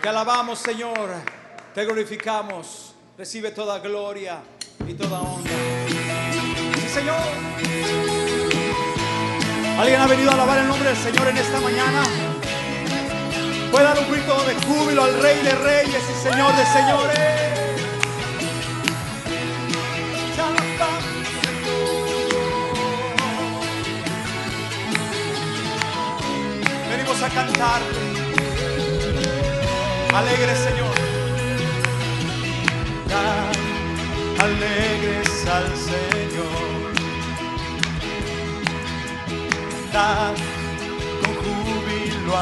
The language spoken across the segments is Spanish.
Te alabamos, Señor, te glorificamos. Recibe toda gloria y toda honra. Sí, Señor. ¿Alguien ha venido a alabar el nombre del Señor en esta mañana? Puede dar un grito de júbilo al Rey de Reyes y Señor de Señores. Te alabamos, Señor. Venimos a cantarte. Alegres, Señor. Dad alegres al Señor. Dad con júbilo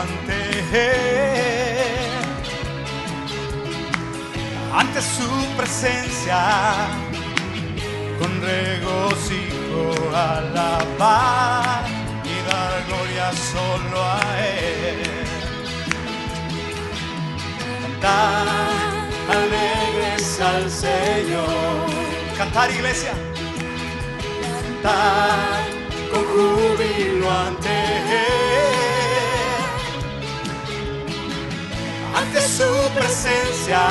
ante su presencia, con regocijo alabar y dar gloria solo a Él. Cantar alegres al Señor. Cantar, iglesia. Cantar con júbilo ante su presencia,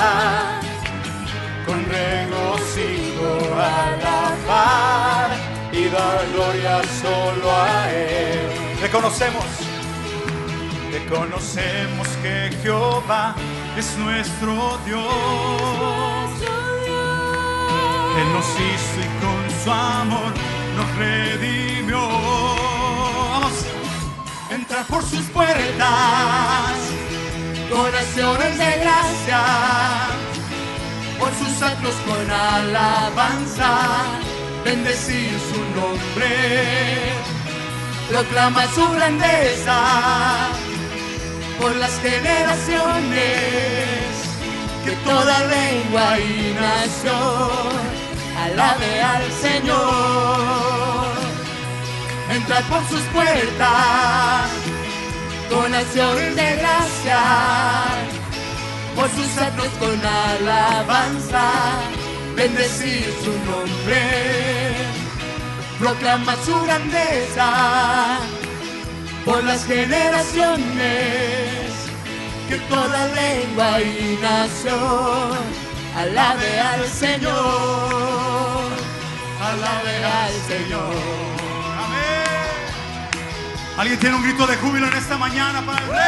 con regocijo alabar y dar gloria solo a Él. Reconocemos que Jehová es nuestro Dios. Él nos hizo y con su amor nos redimió. Vamos, entrar por sus puertas con acciones de gracia, por sus atrios con alabanza, bendecir su nombre, proclama su grandeza por las generaciones, que toda lengua y nación alabe al Señor. Entrad por sus puertas con acciones de gracia, por sus atrios con alabanza, bendecir su nombre, proclama su grandeza por las generaciones, que toda lengua y nación alabe al Señor, alabe al Señor. ¿Alguien tiene un grito de júbilo en esta mañana para el Rey?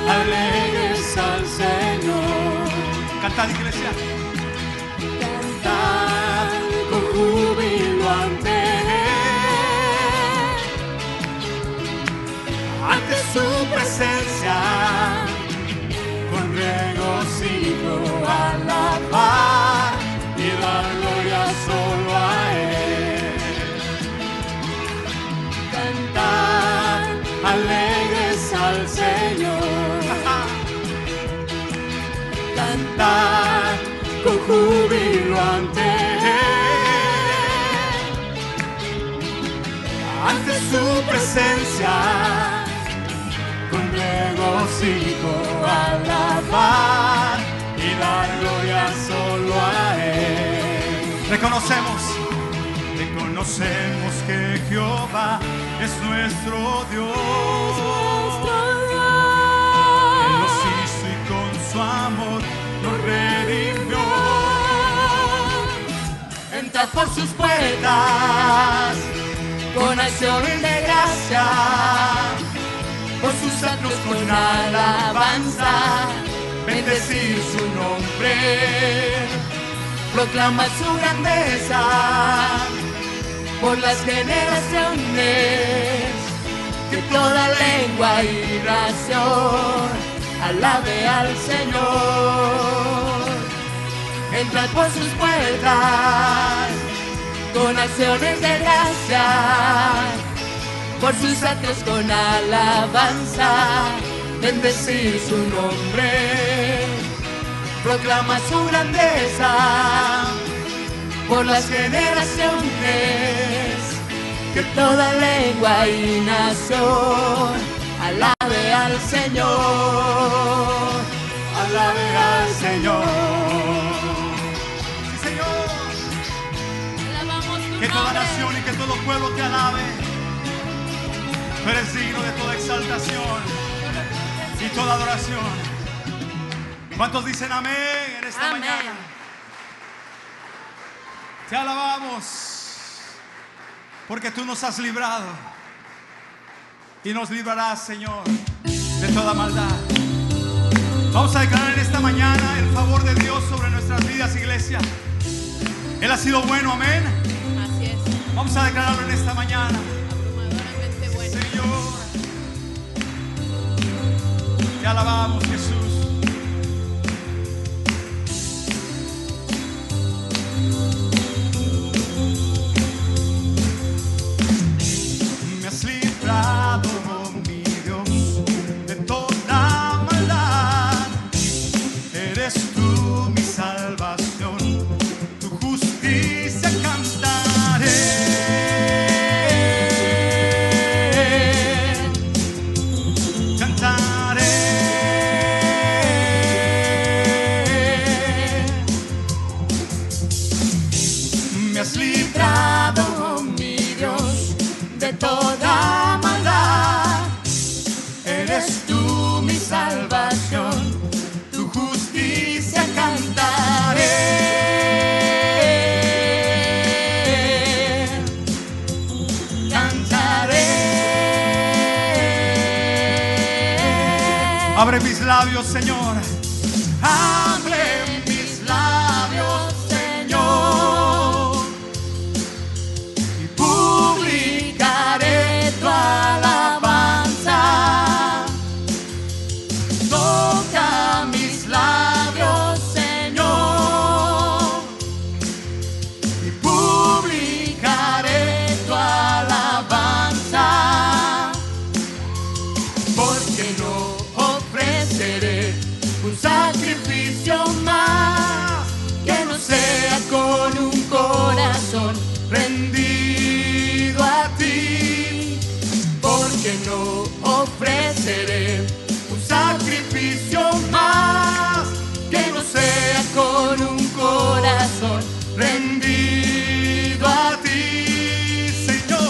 Alegres al Señor. Cantad, iglesia. Cantad con júbilo ante su presencia, con regocijo alabar y dar gloria solo a Él. Cantad alegres al Señor. Cantar con júbilo ante su presencia, con regocijo alabar y dar gloria solo a Él. Reconocemos que Jehová es nuestro Dios. Él nos hizo y con su amor nos redimió. Entrad por sus puertas con acciones de gracia, por sus atrios con alabanza, bendecir su nombre, proclama su grandeza por las generaciones, que toda lengua y nación alabe al Señor. Entrad por sus puertas con acciones de gracia, por sus atrios con alabanza, bendecir su nombre, proclama su grandeza por las generaciones, toda lengua y nación, alabe al Señor, alabe al Señor. Sí, Señor. alabamos tu Que toda nombre. nación y que todo pueblo te alabe. Tú eres digno de toda exaltación y toda adoración. ¿Cuántos dicen amén en esta Amén. mañana? Te alabamos porque tú nos has librado y nos librarás, Señor, de toda maldad. Vamos a declarar en esta mañana el favor de Dios sobre nuestras vidas, iglesia. Él ha sido bueno, amén. Así es, Vamos a declararlo en esta mañana. abrumadoramente bueno. Señor, te alabamos, Jesús. Me has librado, mi Dios, de toda maldad. Eres tú mi salvación, tu justicia cantaré. Cantaré. Me has librado, mi Dios, de toda maldad. Eres tú mi salvación, tu justicia cantaré. Cantaré. Abre mis labios, Señor. Abre mis labios, Señor, y publicaré tu alabanza. Toca mis labios, Señor, y publicaré tu alabanza. Porque no ofreceré un sacrificio más que no sea con un corazón rendido a ti. Porque no ofreceré un sacrificio más que no sea con un corazón rendido a ti, Señor.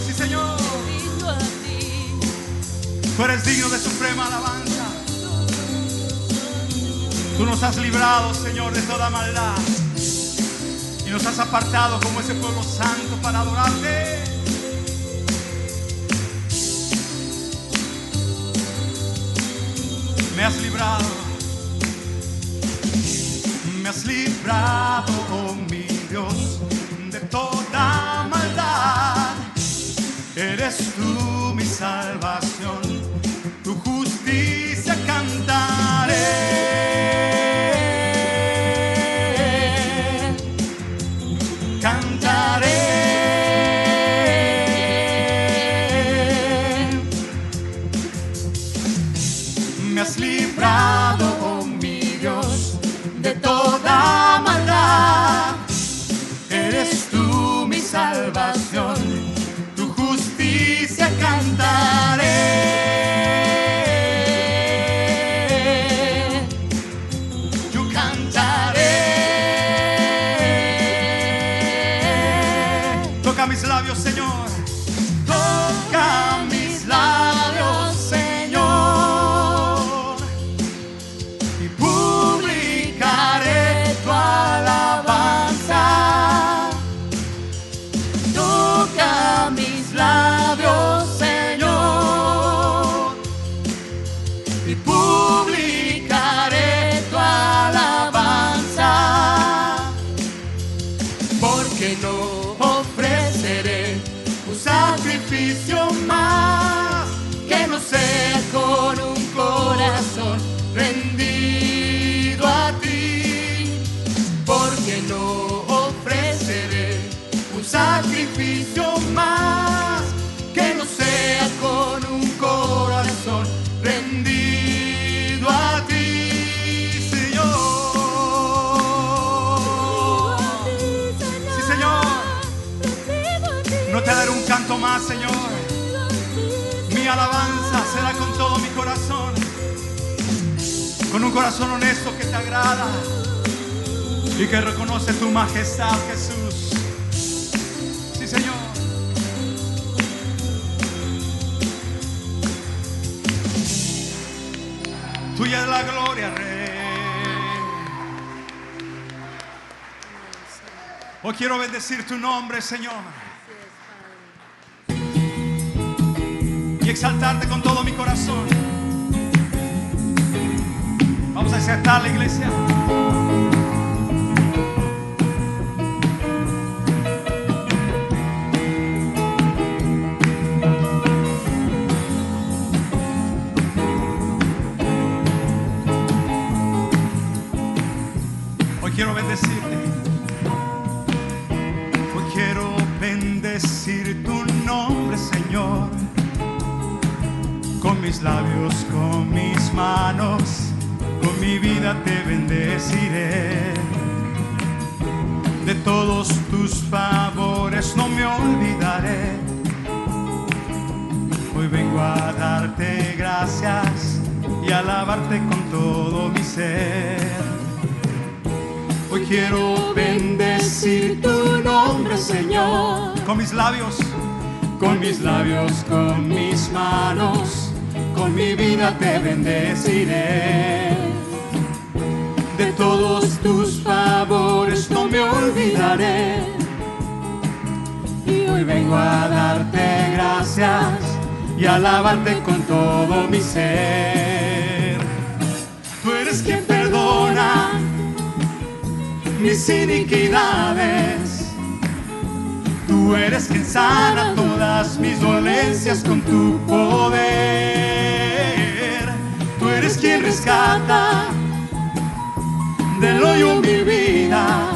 Sí, Señor. Rindo a ti, Tú eres digno de suprema alabanza. Tú nos has librado, Señor, de toda maldad y nos has apartado como ese pueblo santo para adorarte. Me has librado, oh mi Dios, de toda maldad. Eres tú mi salvación, tu justicia cantaré. Cantaré. Me has librado, oh mi Dios, de toda maldad. Eres tú mi salvación, tu justicia cantaré. Yo cantaré. Toca mis labios, Señor. Toca mis labios, Señor, y publicaré tu alabanza. Toca mis labios, Señor, y publicaré tu alabanza. Porque no ofreceré un sacrificio más que no sea con un corazón rendido a ti. Porque no ofreceré un sacrificio más que no sea con un corazón rendido a ti, Señor. Sí, Señor. Yo te daré un canto más, Señor. Mi alabanza será con todo mi corazón, con un corazón honesto que te agrada y que reconoce tu majestad, Jesús. Sí, Señor. Tuya es la gloria, Rey. Hoy quiero bendecir tu nombre, Señor, y exaltarte con todo mi corazón. Vamos a exaltar la iglesia. Hoy quiero bendecirte. Hoy quiero bendecir tu nombre, Señor. Con mis labios, con mis manos, con mi vida te bendeciré. De todos tus favores no me olvidaré. Hoy vengo a darte gracias y alabarte con todo mi ser. Hoy quiero bendecir tu nombre, Señor. Con mis labios, con mis labios, con mis manos, con mi vida te bendeciré. De todos tus favores no me olvidaré. Y hoy vengo a darte gracias y alabarte con todo mi ser. Tú eres quien perdona mis iniquidades. Tú eres quien sana todas mis dolencias con tu poder. Tú eres quien rescata del hoyo mi vida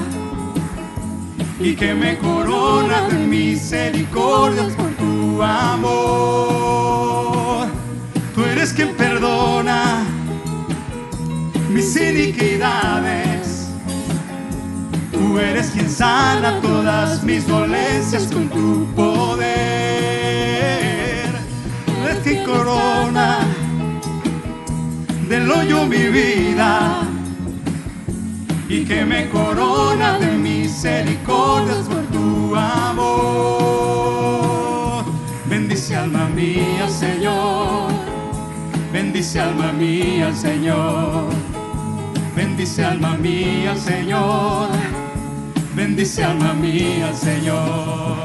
y que me corona de misericordias por tu amor. Tú eres quien perdona mis iniquidades. Tú eres quien sana todas mis dolencias con tu poder. Tú eres quien corona del hoyo mi vida y que me corona de misericordias por tu amor. Bendice alma mía, Señor. Bendice alma mía, Señor. Bendice alma mía, Señor. Bendice alma mía, Señor.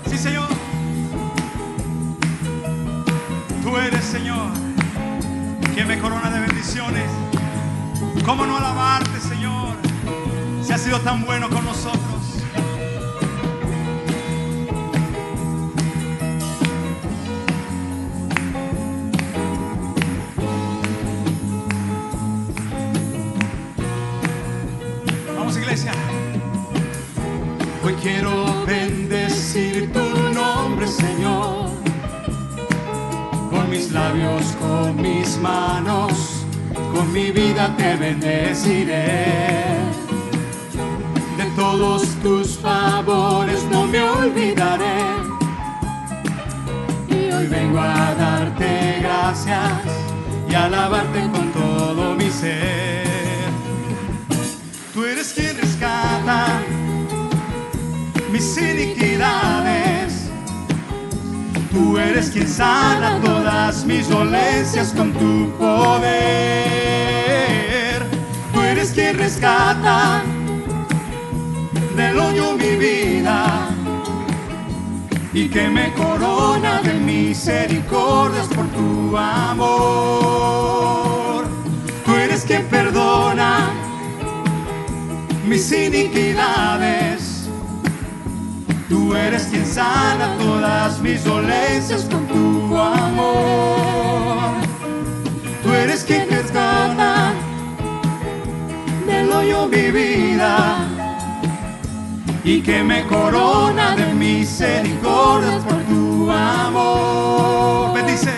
Sí, Señor. Tú eres, Señor, quien me corona de bendiciones. ¿Cómo no alabarte, Señor, si has sido tan bueno con nosotros? Iglesia, hoy quiero bendecir tu nombre, Señor. Con mis labios, con mis manos, con mi vida te bendeciré. De todos tus favores no me olvidaré. Y hoy vengo a darte gracias y alabarte con todo mi ser. Tú eres quien rescata mis iniquidades. Tú eres quien sana todas mis dolencias con tu poder. Tú eres quien rescata del hoyo mi vida y que me corona de misericordias por tu amor. Tú eres quien perdona mis iniquidades. Tú eres quien sana todas mis dolencias con tu amor. Tú eres quien rescata del hoyo mi vida y que me corona de misericordias por tu amor. Bendice,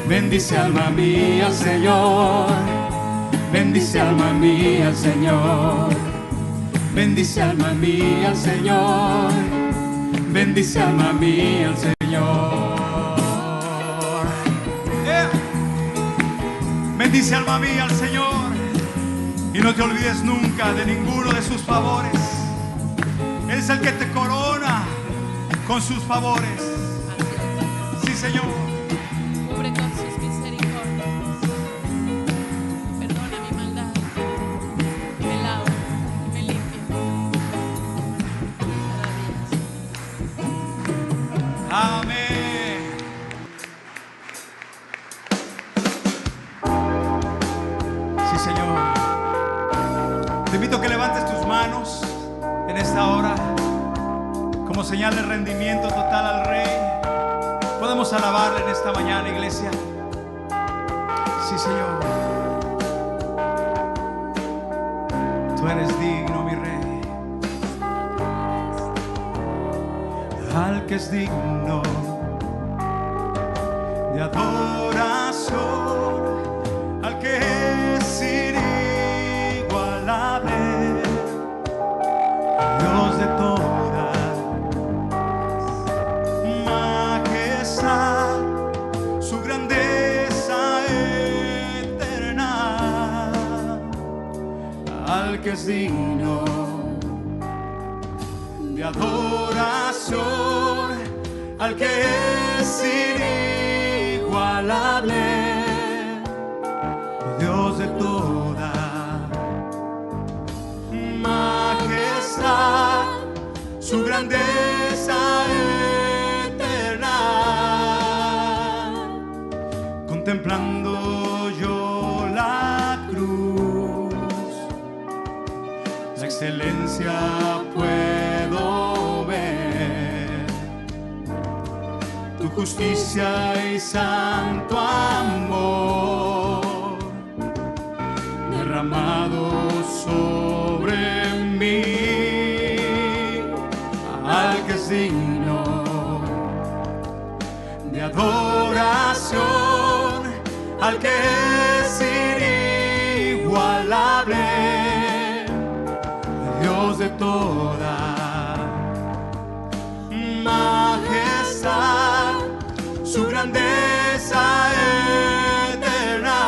bendice alma mía, Señor. Bendice alma mía, Señor. Bendice alma mía, Señor. Bendice alma mía al Señor. Bendice alma mía al Señor. Y no te olvides nunca de ninguno de sus favores. Él es el que te corona con sus favores. Sí, Señor. Cubre con sus misericordias. Perdona mi maldad. Me lava y me limpia. Cada día. Amén. Sí, Señor. Te invito a que levantes tus manos en esta hora como señal de rendimiento total al Rey. Podemos alabarle en esta mañana, iglesia. Sí, Señor. Tú eres digno, mi Rey. Al que es digno de adoración, al que es inigualable, Dios de toda majestad, su grandeza eterna, al que es digno de adoración, al que es inigualable, Dios de toda majestad, su grandeza eterna. Contemplando yo la cruz, la excelencia puedo ver, tu justicia y santo amor derramado sobre mí, al que es digno de adoración, al que es inigualable, Dios de toda majestad, su grandeza eterna.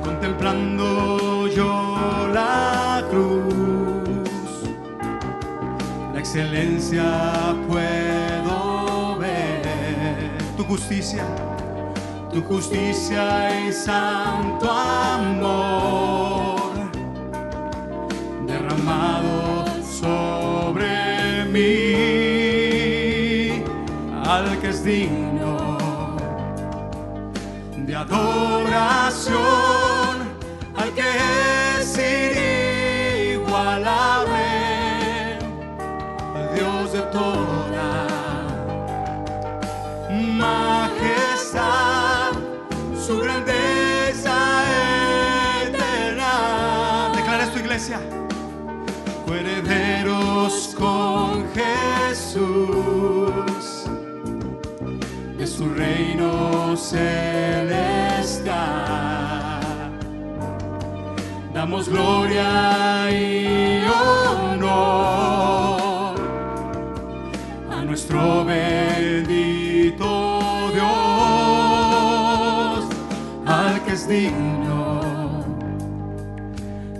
Contemplando yo la cruz, la excelencia puedo ver, tu justicia y santo amor derramado sobre mí, al que es digno de adoración, al que es inigualable, Dios de toda majestad, su grandeza eterna. Declara esto, iglesia. Coherederos con Jesús de su reino celestial, damos gloria y honor a nuestro bendito Dios, al que es digno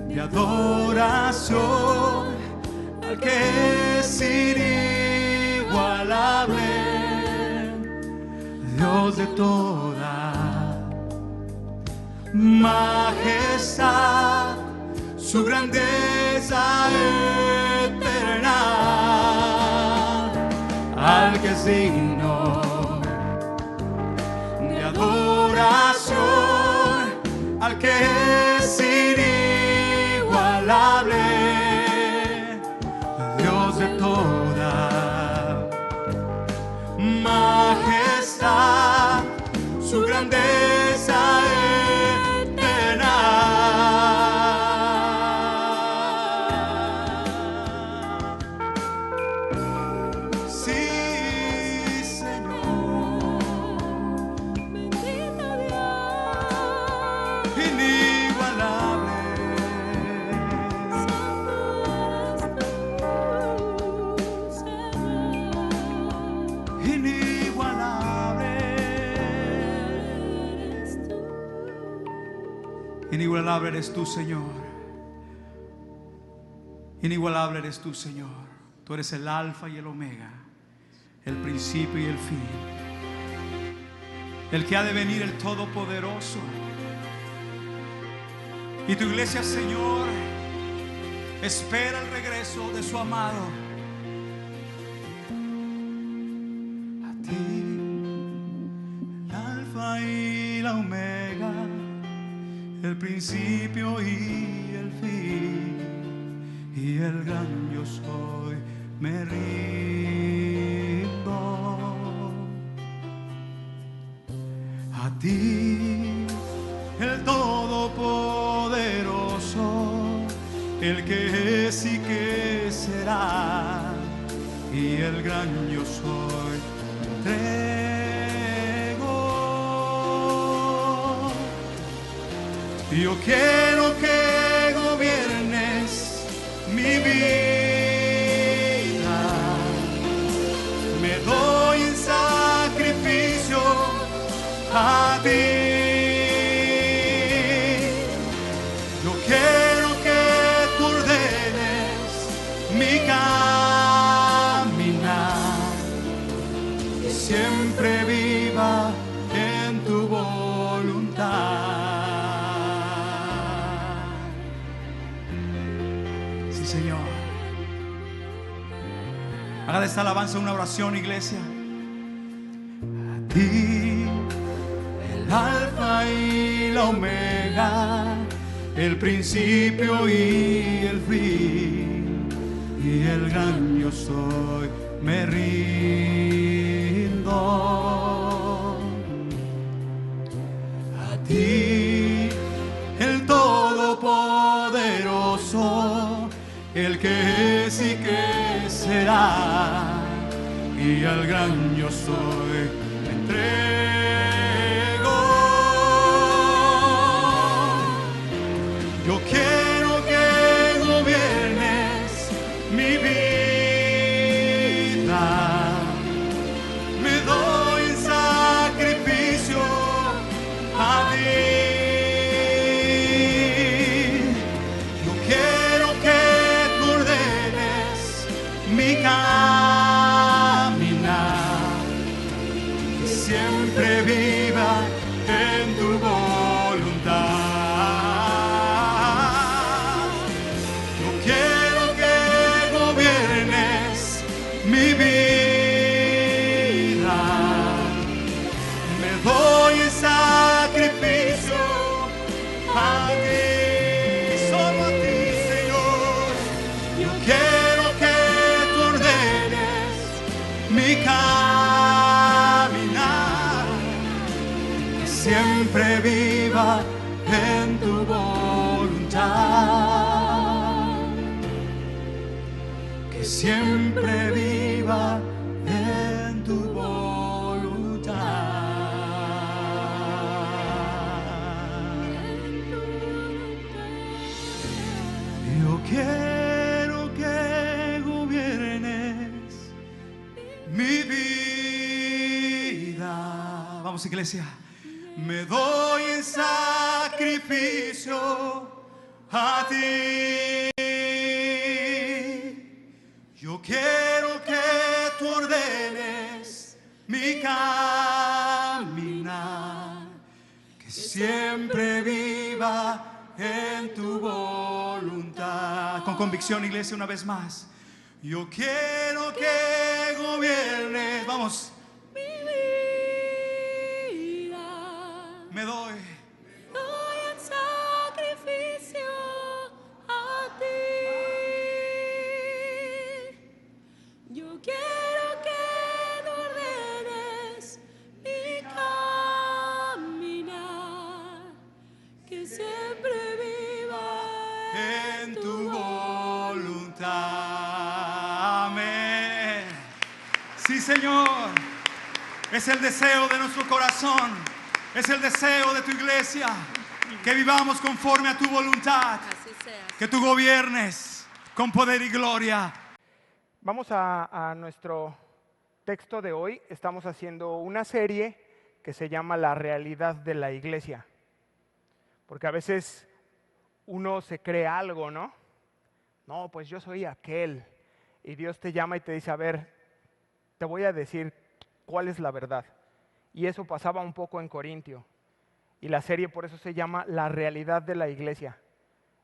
de adoración, al que es inigualable, Dios de toda majestad, su grandeza eterna, al que es digno de adoración, al que es inigualable, Dios de toda majestad, su grandeza eterna. Sí, Señor, Bendito Dios. inigualable, Inigualable eres tú, Señor. Inigualable eres tú, Señor. Tú eres el alfa y el omega, el principio y el fin, el que ha de venir, el todopoderoso. Y tu iglesia, Señor, espera el regreso de su amado. A ti, el alfa y la omega, el principio y el fin, y el gran yo soy, me rindo. A ti, el todopoderoso, el que es y que será, y el gran yo soy, te entrego. Yo quiero que gobiernes mi vida, me doy en sacrificio a ti. Yo quiero que tú ordenes mi caminar y siempre viva en tu voluntad. Sí, Señor. Haga de esta alabanza una oración, iglesia. A ti, el alfa y la omega, el principio y el fin, y el gran yo soy, me rindo. A ti, el todopoderoso, el que es y que será, y al gran yo soy, me entrego. Yo quiero que gobiernes mi vida, me doy en sacrificio a ti. Yo quiero que tú ordenes mi caminar, que siempre viva en tu voluntad. Yo quiero que gobiernes mi vida, me doy en sacrificio a ti, solo a ti, Señor. Yo quiero que tú ordenes mi caminar, que siempre viva en tu voluntad, que siempre viva en tu voluntad. Yo quiero que gobiernes mi vida. Vamos, iglesia. Me doy en sacrificio a ti. Yo quiero que tú ordenes mi caminar, que siempre viva en tu voluntad. Con convicción, iglesia, una vez más. Yo quiero que gobiernes, vamos, me doy en sacrificio a ti. Yo quiero que tú ordenes mi caminar, que siempre viva en tu voluntad. Amén. Sí, Señor. Es el deseo de nuestro corazón. Es el deseo de tu iglesia, que vivamos conforme a tu voluntad, que tú gobiernes con poder y gloria. Vamos a nuestro texto de hoy. Estamos haciendo una serie que se llama La realidad de la iglesia, porque a veces uno se cree algo, ¿no? No, pues yo soy aquel. Y Dios te llama y te dice, a ver, te voy a decir cuál es la verdad. Y eso pasaba un poco en Corintio. Y la serie por eso se llama La realidad de la iglesia.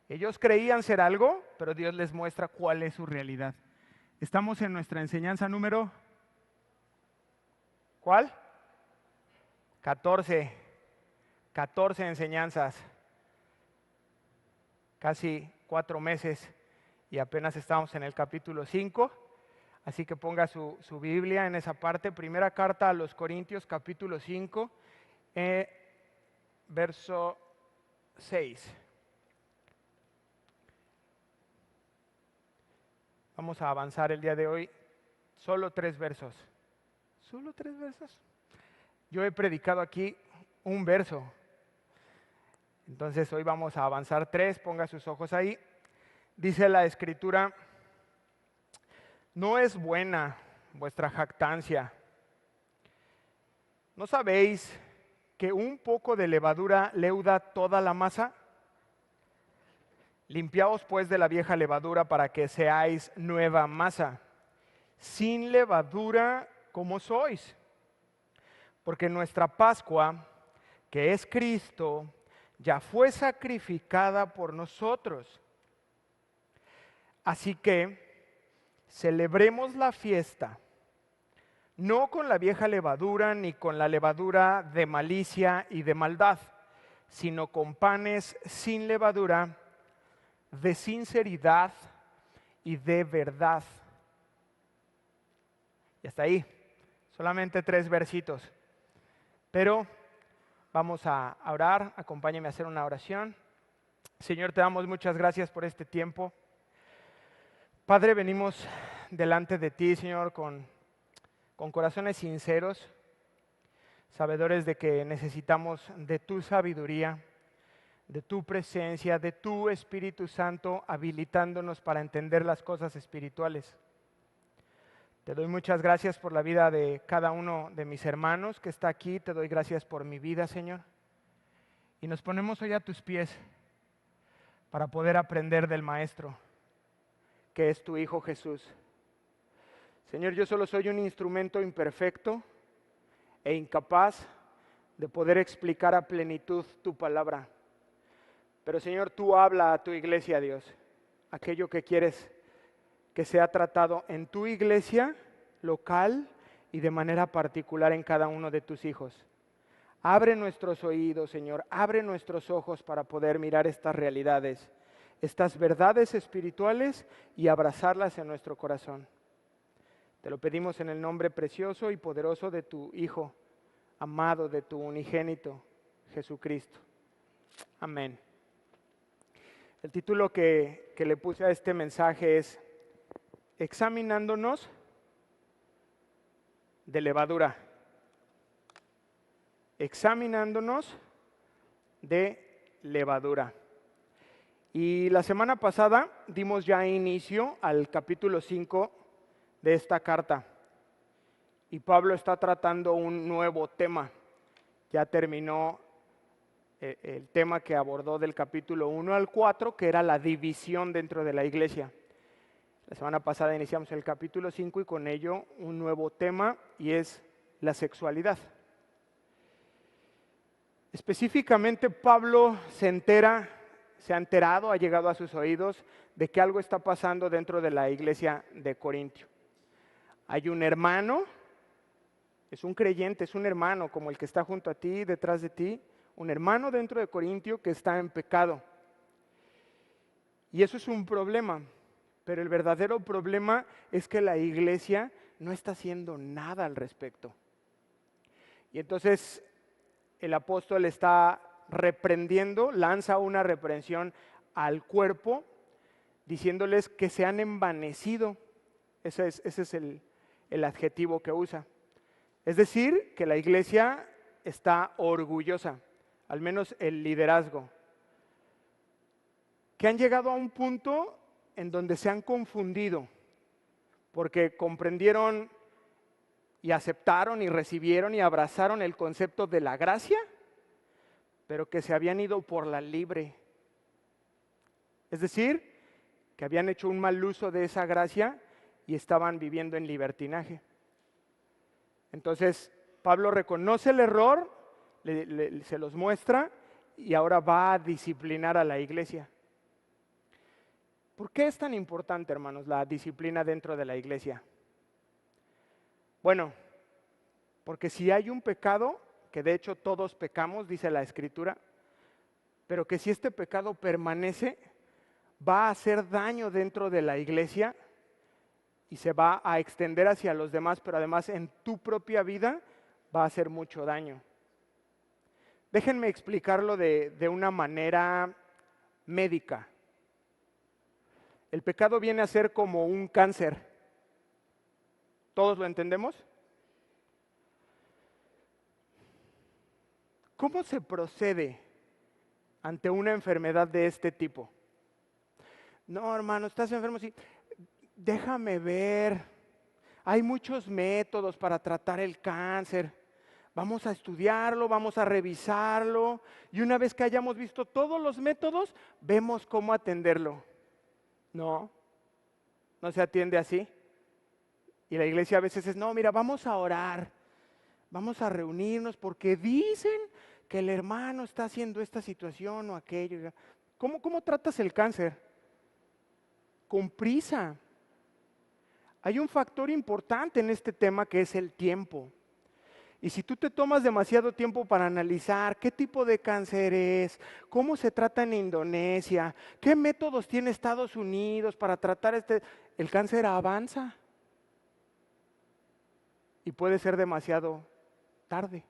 Ellos creían ser algo, pero Dios les muestra cuál es su realidad. Estamos en nuestra enseñanza número, ¿cuál? 14 enseñanzas, casi 4 meses y apenas estamos en el capítulo 5, así que ponga su Biblia en esa parte. Primera carta a los Corintios, capítulo 5, verso 6. Vamos a avanzar el día de hoy, solo 3 versos. ¿Solo 3 versos? Yo he predicado aquí un verso. Entonces hoy vamos a avanzar 3, ponga sus ojos ahí. Dice la Escritura, no es buena vuestra jactancia. ¿No sabéis que un poco de levadura leuda toda la masa? Limpiaos pues de la vieja levadura para que seáis nueva masa, sin levadura como sois. Porque nuestra Pascua, que es Cristo, ya fue sacrificada por nosotros. Así que celebremos la fiesta, no con la vieja levadura ni con la levadura de malicia y de maldad, sino con panes sin levadura, de sinceridad y de verdad. Y hasta ahí, solamente 3 versitos. Pero vamos a orar, acompáñame a hacer una oración. Señor, te damos muchas gracias por este tiempo. Padre, venimos delante de ti, Señor, con corazones sinceros, sabedores de que necesitamos de tu sabiduría, de tu presencia, de tu Espíritu Santo, habilitándonos para entender las cosas espirituales. Te doy muchas gracias por la vida de cada uno de mis hermanos que está aquí. Te doy gracias por mi vida, Señor. Y nos ponemos hoy a tus pies para poder aprender del Maestro, que es tu Hijo Jesús. Señor, yo solo soy un instrumento imperfecto e incapaz de poder explicar a plenitud tu palabra. Pero Señor, tú habla a tu iglesia, Dios, aquello que quieres que sea tratado en tu iglesia local y de manera particular en cada uno de tus hijos. Abre nuestros oídos, Señor, abre nuestros ojos para poder mirar estas realidades, estas verdades espirituales y abrazarlas en nuestro corazón. Te lo pedimos en el nombre precioso y poderoso de tu Hijo, amado, de tu unigénito, Jesucristo. Amén. El título que le puse a este mensaje es Examinándonos de levadura. Examinándonos de levadura. Y la semana pasada dimos ya inicio al capítulo 5 de esta carta. Y Pablo está tratando un nuevo tema. Ya terminó el tema que abordó del capítulo 1 al 4, que era la división dentro de la iglesia. La semana pasada iniciamos el capítulo 5 y con ello un nuevo tema, y es la sexualidad. Específicamente Pablo se ha enterado, ha llegado a sus oídos de que algo está pasando dentro de la iglesia de Corintio. Hay un hermano, es un creyente, es un hermano como el que está junto a ti, detrás de ti, un hermano dentro de Corintio que está en pecado. Y eso es un problema, pero el verdadero problema es que la iglesia no está haciendo nada al respecto. Y entonces el apóstol está reprendiendo, lanza una reprensión al cuerpo, diciéndoles que se han envanecido. Ese es el adjetivo que usa. Es decir, que la iglesia está orgullosa, al menos el liderazgo, que han llegado a un punto en donde se han confundido, porque comprendieron y aceptaron y recibieron y abrazaron el concepto de la gracia, pero que se habían ido por la libre. Es decir, que habían hecho un mal uso de esa gracia y estaban viviendo en libertinaje. Entonces, Pablo reconoce el error, se los muestra y ahora va a disciplinar a la iglesia. ¿Por qué es tan importante, hermanos, la disciplina dentro de la iglesia? Bueno, porque si hay un pecado, que de hecho todos pecamos, dice la Escritura, pero que si este pecado permanece, va a hacer daño dentro de la iglesia y se va a extender hacia los demás, pero además en tu propia vida va a hacer mucho daño. Déjenme explicarlo de una manera médica. El pecado viene a ser como un cáncer. ¿Todos lo entendemos? ¿Cómo se procede ante una enfermedad de este tipo? No, hermano, estás enfermo, sí. Déjame ver. Hay muchos métodos para tratar el cáncer. Vamos a estudiarlo, vamos a revisarlo. Y una vez que hayamos visto todos los métodos, vemos cómo atenderlo. No se atiende así. Y la iglesia a veces es, no, mira, vamos a orar. Vamos a reunirnos porque dicen que el hermano está haciendo esta situación o aquello. ¿Cómo tratas el cáncer? Con prisa. Hay un factor importante en este tema que es el tiempo. Y si tú te tomas demasiado tiempo para analizar qué tipo de cáncer es, cómo se trata en Indonesia, qué métodos tiene Estados Unidos para tratar el cáncer avanza. Y puede ser demasiado tarde.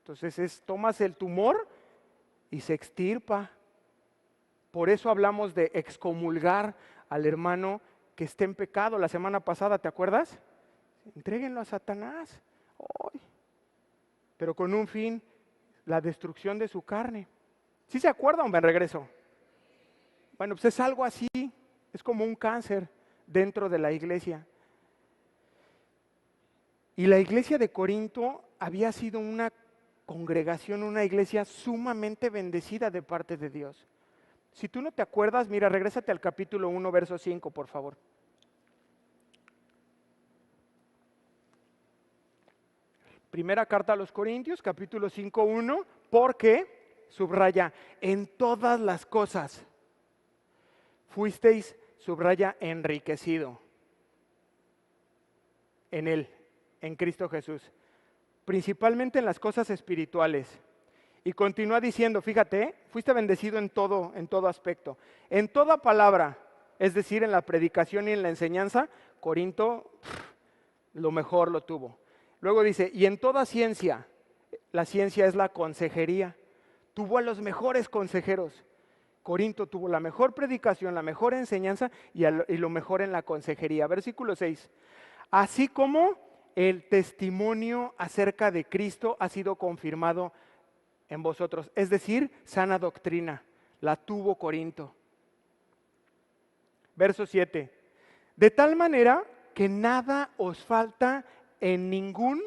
Entonces tomas el tumor y se extirpa. Por eso hablamos de excomulgar al hermano que esté en pecado. La semana pasada, ¿te acuerdas? Entréguenlo a Satanás. ¡Ay! Pero con un fin, la destrucción de su carne. ¿Sí se acuerdan? Me regreso. Bueno, pues es algo así. Es como un cáncer dentro de la iglesia. Y la iglesia de Corinto había sido una congregación, una iglesia sumamente bendecida de parte de Dios. Si tú no te acuerdas, mira, regrésate al capítulo 1, verso 5, por favor. Primera carta a los Corintios, capítulo 5, 1, porque, subraya, en todas las cosas fuisteis, subraya, enriquecido en Él, en Cristo Jesús, principalmente en las cosas espirituales. Y continúa diciendo, fíjate, fuiste bendecido en todo aspecto, en toda palabra, es decir, en la predicación y en la enseñanza. Corinto, lo mejor lo tuvo. Luego dice, y en toda ciencia, la ciencia es la consejería, tuvo a los mejores consejeros. Corinto tuvo la mejor predicación, la mejor enseñanza y lo mejor en la consejería. Versículo 6, así como el testimonio acerca de Cristo ha sido confirmado en vosotros, es decir, sana doctrina, la tuvo Corinto. Verso 7, de tal manera que nada os falta en ningún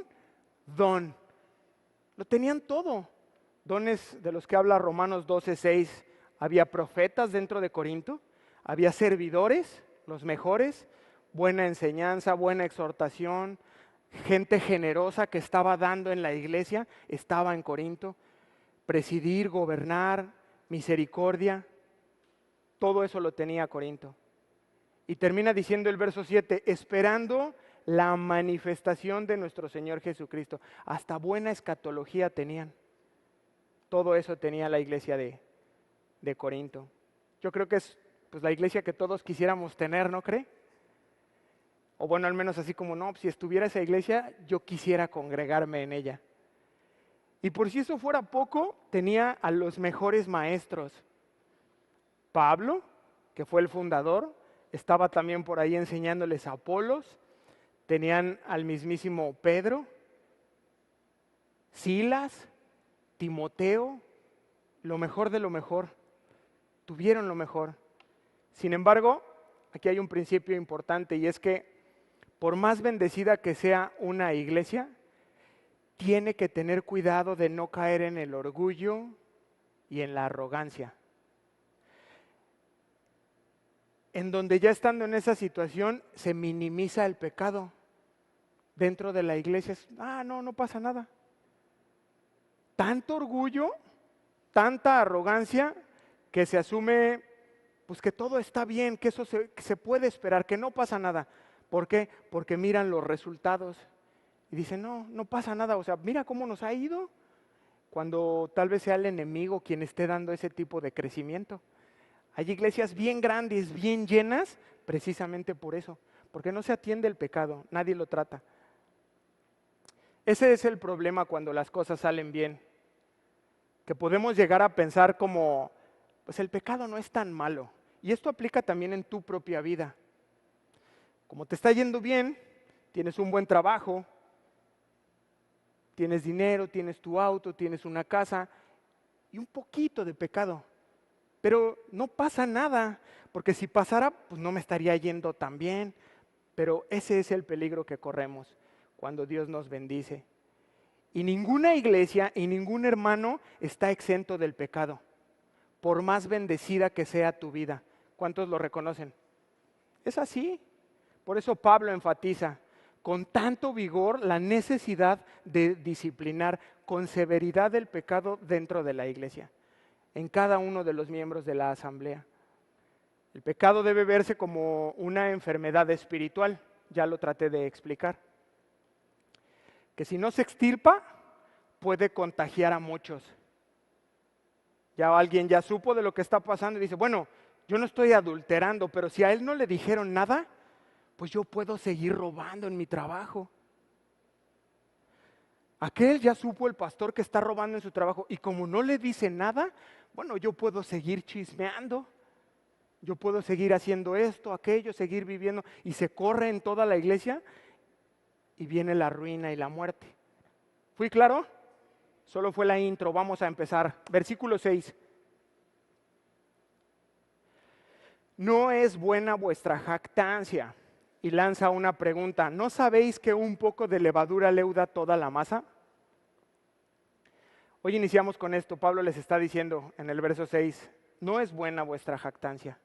don. Lo tenían todo. Dones de los que habla Romanos 12:6. Había profetas dentro de Corinto, había servidores, los mejores, buena enseñanza, buena exhortación, gente generosa que estaba dando en la iglesia, estaba en Corinto. Presidir, gobernar, misericordia, todo eso lo tenía Corinto. Y termina diciendo el verso 7, esperando la manifestación de nuestro Señor Jesucristo. Hasta buena escatología tenían. Todo eso tenía la iglesia de Corinto. Yo creo que es pues, la iglesia que todos quisiéramos tener, ¿no cree? O bueno, al menos así como, no, si estuviera esa iglesia, yo quisiera congregarme en ella. Y por si eso fuera poco, tenía a los mejores maestros. Pablo, que fue el fundador, estaba también por ahí enseñándoles a Apolos. Tenían al mismísimo Pedro, Silas, Timoteo, lo mejor de lo mejor. Tuvieron lo mejor. Sin embargo, aquí hay un principio importante y es que por más bendecida que sea una iglesia, tiene que tener cuidado de no caer en el orgullo y en la arrogancia. en donde ya estando en esa situación se minimiza el pecado. Dentro de la iglesia es, no pasa nada. Tanto orgullo, tanta arrogancia que se asume pues que todo está bien, que eso se puede esperar, que no pasa nada. ¿Por qué? Porque miran los resultados y dicen, no pasa nada, o sea, mira cómo nos ha ido, cuando tal vez sea el enemigo quien esté dando ese tipo de crecimiento. Hay iglesias bien grandes, bien llenas, precisamente por eso, porque no se atiende el pecado, nadie lo trata. Ese es el problema cuando las cosas salen bien, que podemos llegar a pensar como, pues el pecado no es tan malo. Y esto aplica también en tu propia vida. Como te está yendo bien, tienes un buen trabajo, tienes dinero, tienes tu auto, tienes una casa y un poquito de pecado. Pero no pasa nada, porque si pasara, pues no me estaría yendo tan bien. Pero ese es el peligro que corremos cuando Dios nos bendice. Y ninguna iglesia y ningún hermano está exento del pecado, por más bendecida que sea tu vida. ¿Cuántos lo reconocen? Es así. Por eso Pablo enfatiza con tanto vigor la necesidad de disciplinar con severidad el pecado dentro de la iglesia, en cada uno de los miembros de la asamblea. El pecado debe verse como una enfermedad espiritual, ya lo traté de explicar, que si no se extirpa, puede contagiar a muchos. Ya alguien ya supo de lo que está pasando y dice, bueno, yo no estoy adulterando, pero si a él no le dijeron nada, pues yo puedo seguir robando en mi trabajo. Aquel ya supo, el pastor, que está robando en su trabajo, y como no le dice nada, bueno, yo puedo seguir chismeando, yo puedo seguir haciendo esto, aquello, seguir viviendo, y se corre en toda la iglesia y viene la ruina y la muerte. ¿Fui claro? Solo fue la intro, vamos a empezar. Versículo 6. No es buena vuestra jactancia. Y lanza una pregunta, ¿no sabéis que un poco de levadura leuda toda la masa? Hoy iniciamos con esto. Pablo les está diciendo en el verso 6, no es buena vuestra jactancia.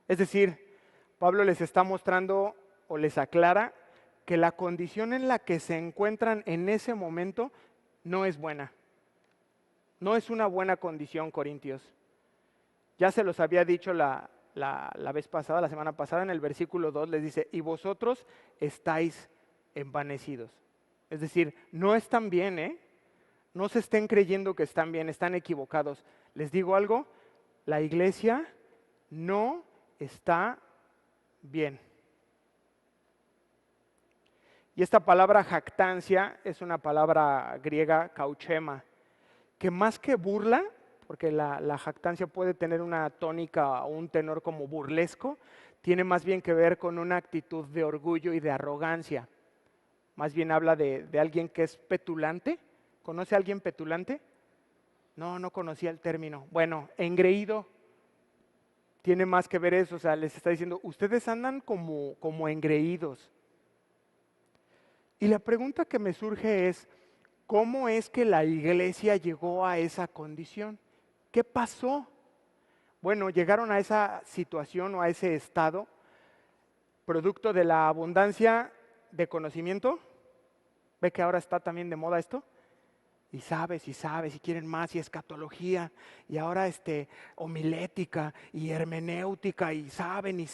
Es decir, Pablo les está mostrando o les aclara que la condición en la que se encuentran en ese momento no es buena. No es una buena condición, Corintios. Ya se los había dicho la vez pasada, la semana pasada, en el versículo 2 les dice, y vosotros estáis envanecidos. Es decir, no están bien, no se estén creyendo que están bien, están equivocados. Les digo algo, la iglesia no está bien. Y esta palabra jactancia es una palabra griega, kauchema, que más que burla, porque la jactancia puede tener una tónica o un tenor como burlesco, tiene más bien que ver con una actitud de orgullo y de arrogancia. Más bien habla de alguien que es petulante. ¿Conoce a alguien petulante? No conocía el término. Bueno, engreído tiene más que ver eso, o sea, les está diciendo, ustedes andan como engreídos. Y la pregunta que me surge es, ¿cómo es que la iglesia llegó a esa condición? ¿Qué pasó? Bueno, llegaron a esa situación o a ese estado producto de la abundancia de conocimiento. ¿Ve que ahora está también de moda esto? Y sabes, y quieren más, y escatología, y ahora homilética, y hermenéutica, y saben.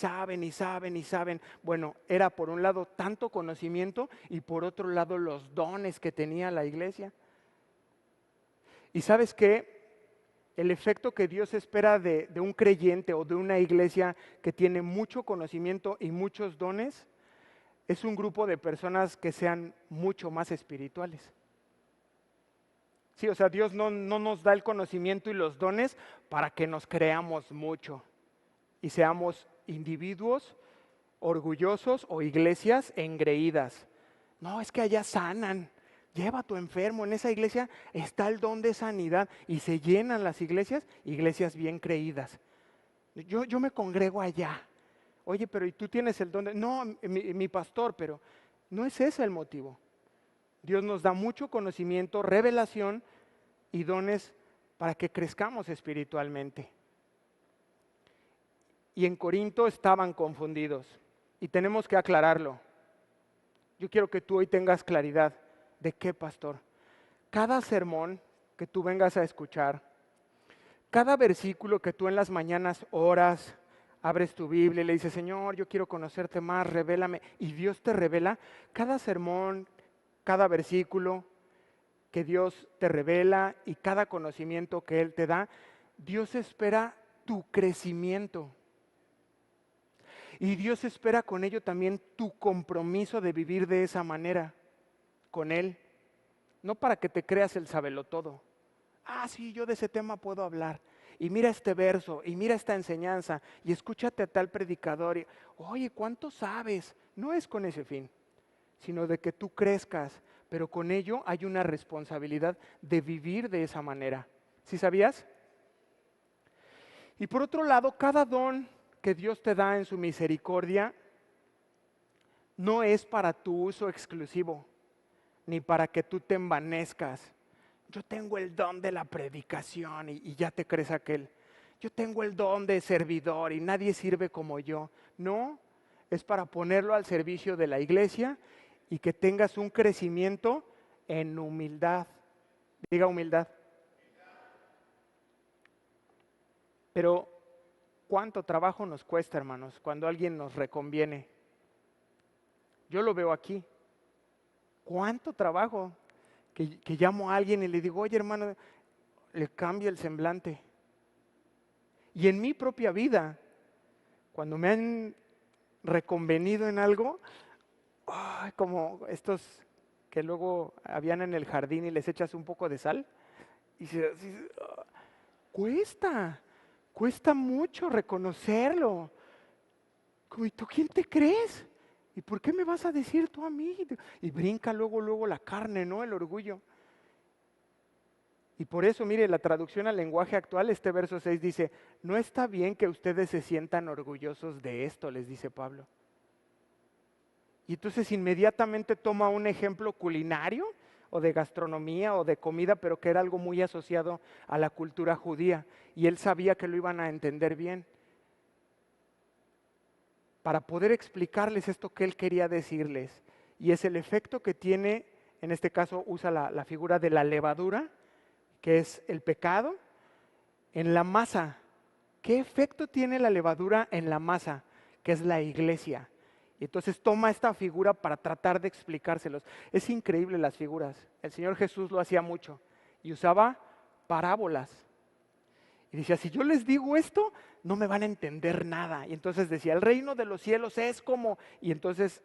Bueno, era por un lado tanto conocimiento, y por otro lado los dones que tenía la iglesia. Y ¿sabes qué? El efecto que Dios espera de un creyente o de una iglesia que tiene mucho conocimiento y muchos dones, es un grupo de personas que sean mucho más espirituales. Sí, o sea, Dios no nos da el conocimiento y los dones para que nos creamos mucho y seamos individuos orgullosos o iglesias engreídas. No, es que allá sanan. Lleva a tu enfermo, en esa iglesia está el don de sanidad y se llenan las iglesias bien creídas. Yo me congrego allá. Oye, pero ¿y tú tienes el don de...? No, mi pastor, pero no es ese el motivo. Dios nos da mucho conocimiento, revelación y dones para que crezcamos espiritualmente. y en Corinto estaban confundidos. Y tenemos que aclararlo. Yo quiero que tú hoy tengas claridad. ¿De qué, pastor? Cada sermón que tú vengas a escuchar, cada versículo que tú en las mañanas oras, abres tu Biblia y le dices, Señor, yo quiero conocerte más, revélame. Y Dios te revela. Cada sermón, cada versículo que Dios te revela y cada conocimiento que Él te da, Dios espera tu crecimiento. Y Dios espera con ello también tu compromiso de vivir de esa manera con Él. No para que te creas el sabelotodo. Ah, sí, yo de ese tema puedo hablar. Y mira este verso, y mira esta enseñanza, y escúchate a tal predicador. Y, oye, ¿cuánto sabes? No es con ese fin, sino de que tú crezcas, pero con ello hay una responsabilidad de vivir de esa manera. ¿Sí sabías? Y por otro lado, cada don que Dios te da en su misericordia no es para tu uso exclusivo, ni para que tú te envanezcas. Yo tengo el don de la predicación y ya te crees aquel. Yo tengo el don de servidor y nadie sirve como yo. No, es para ponerlo al servicio de la iglesia y que tengas un crecimiento en humildad. Diga humildad. Pero ¿cuánto trabajo nos cuesta, hermanos, cuando alguien nos reconviene? Yo lo veo aquí. ¿Cuánto trabajo? Que llamo a alguien y le digo, oye, hermano, le cambia el semblante. Y en mi propia vida, cuando me han reconvenido en algo, como estos que luego habían en el jardín y les echas un poco de sal, y cuesta mucho reconocerlo. Como, ¿y tú quién te crees? ¿Y por qué me vas a decir tú a mí? Y brinca luego la carne, ¿no? El orgullo. Y por eso, mire, la traducción al lenguaje actual, este verso 6 dice, no está bien que ustedes se sientan orgullosos de esto, les dice Pablo. Y entonces inmediatamente toma un ejemplo culinario, o de gastronomía, o de comida, pero que era algo muy asociado a la cultura judía. Y él sabía que lo iban a entender bien. Para poder explicarles esto que él quería decirles. Y es el efecto que tiene, en este caso usa la figura de la levadura, que es el pecado, en la masa. ¿Qué efecto tiene la levadura en la masa? Que es la iglesia. Y entonces toma esta figura para tratar de explicárselos. Es increíble las figuras. El Señor Jesús lo hacía mucho y usaba parábolas. Y decía, si yo les digo esto, no me van a entender nada. Y entonces decía, el reino de los cielos es como... Y entonces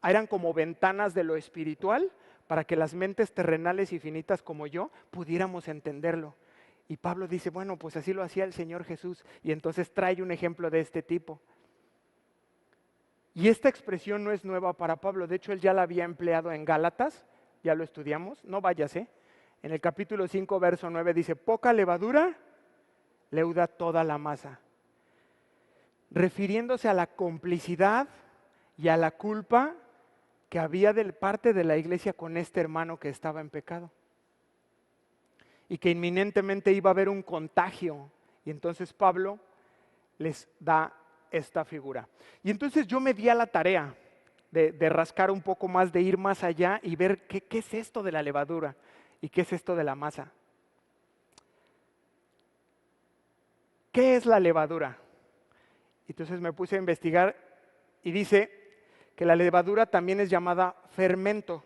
eran como ventanas de lo espiritual para que las mentes terrenales y finitas como yo pudiéramos entenderlo. Y Pablo dice, bueno, pues así lo hacía el Señor Jesús. Y entonces trae un ejemplo de este tipo. Y esta expresión no es nueva para Pablo. De hecho, él ya la había empleado en Gálatas. Ya lo estudiamos. No váyase. En el capítulo 5, verso 9 dice, poca levadura leuda toda la masa, refiriéndose a la complicidad y a la culpa que había de parte de la iglesia con este hermano que estaba en pecado y que inminentemente iba a haber un contagio. Y entonces Pablo les da esta figura. Y entonces yo me di a la tarea de rascar un poco más, de ir más allá y ver qué es esto de la levadura y qué es esto de la masa. ¿Qué es la levadura? Entonces me puse a investigar y dice que la levadura también es llamada fermento.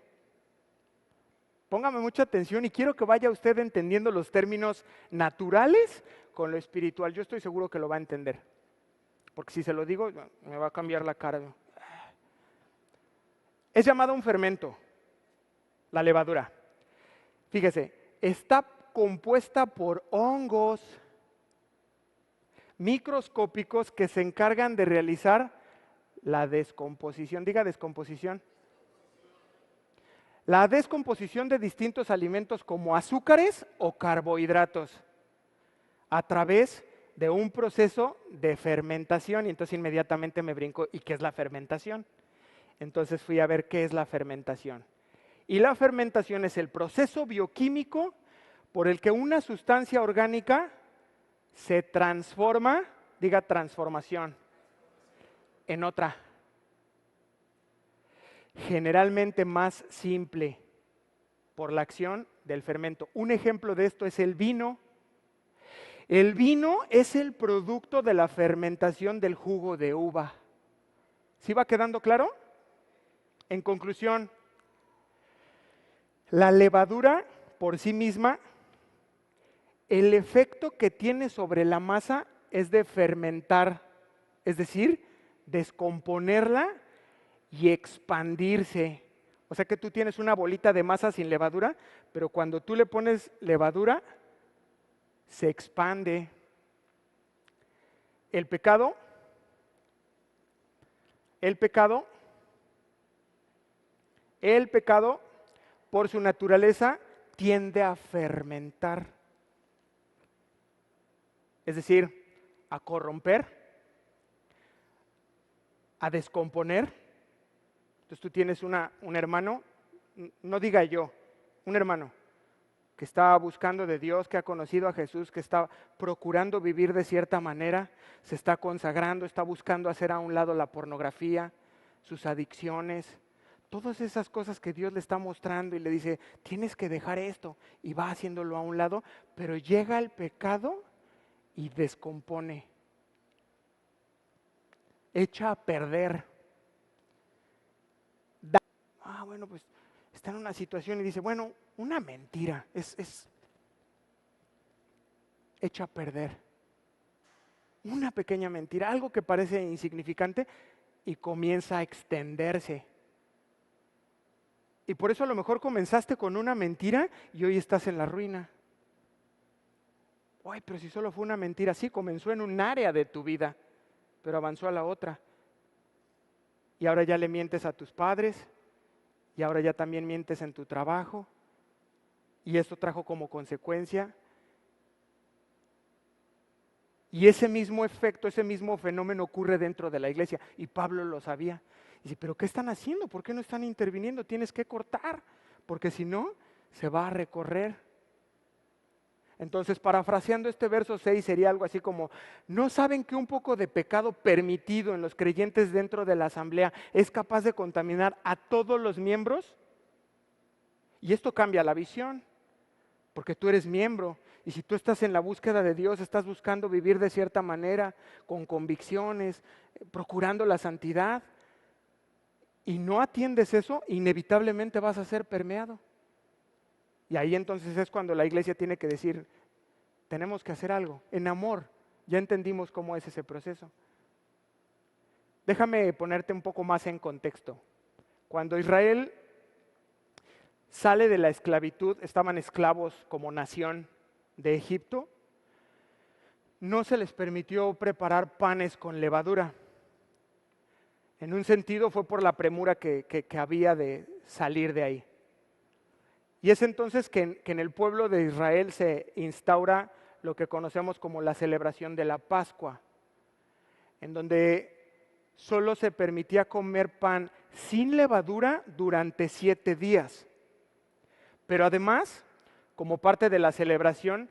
Póngame mucha atención y quiero que vaya usted entendiendo los términos naturales con lo espiritual. Yo estoy seguro que lo va a entender. Porque si se lo digo, me va a cambiar la cara. Es llamada un fermento, la levadura. Fíjese, está compuesta por hongos microscópicos que se encargan de realizar la descomposición. Diga descomposición. La descomposición de distintos alimentos como azúcares o carbohidratos a través de un proceso de fermentación. Y entonces inmediatamente me brinco, ¿y qué es la fermentación? Entonces fui a ver qué es la fermentación. Y la fermentación es el proceso bioquímico por el que una sustancia orgánica se transforma diga transformación, en otra, generalmente más simple por la acción del fermento. Un ejemplo de esto es el vino. El vino es el producto de la fermentación del jugo de uva. ¿Sí va quedando claro? En conclusión, la levadura por sí misma, el efecto que tiene sobre la masa es de fermentar, es decir, descomponerla y expandirse. O sea que tú tienes una bolita de masa sin levadura, pero cuando tú le pones levadura, se expande. El pecado, por su naturaleza, tiende a fermentar. Es decir, a corromper, a descomponer. Entonces tú tienes un hermano, no diga yo, un hermano que está buscando de Dios, que ha conocido a Jesús, que está procurando vivir de cierta manera, se está consagrando, está buscando hacer a un lado la pornografía, sus adicciones, todas esas cosas que Dios le está mostrando y le dice, tienes que dejar esto, y va haciéndolo a un lado, pero llega el pecado y descompone, echa a perder. Bueno, pues está en una situación y dice, bueno, una mentira, es echa a perder. Una pequeña mentira, algo que parece insignificante y comienza a extenderse. Y por eso a lo mejor comenzaste con una mentira y hoy estás en la ruina. Ay, pero si solo fue una mentira, sí, comenzó en un área de tu vida, pero avanzó a la otra. Y ahora ya le mientes a tus padres, y ahora ya también mientes en tu trabajo, y esto trajo como consecuencia. Y ese mismo efecto, ese mismo fenómeno ocurre dentro de la iglesia, y Pablo lo sabía. Dice, ¿pero qué están haciendo? ¿Por qué no están interviniendo? Tienes que cortar, porque si no, se va a recorrer. Entonces, parafraseando este verso 6, sería algo así como, ¿no saben que un poco de pecado permitido en los creyentes dentro de la asamblea es capaz de contaminar a todos los miembros? Y esto cambia la visión, porque tú eres miembro, y si tú estás en la búsqueda de Dios, estás buscando vivir de cierta manera, con convicciones, procurando la santidad, y no atiendes eso, inevitablemente vas a ser permeado. Y ahí entonces es cuando la iglesia tiene que decir, tenemos que hacer algo, en amor. Ya entendimos cómo es ese proceso. Déjame ponerte un poco más en contexto. Cuando Israel sale de la esclavitud, estaban esclavos como nación de Egipto, no se les permitió preparar panes con levadura. En un sentido fue por la premura que había de salir de ahí. Y es entonces que en el pueblo de Israel se instaura lo que conocemos como la celebración de la Pascua, en donde solo se permitía comer pan sin levadura durante 7 días. Pero además, como parte de la celebración,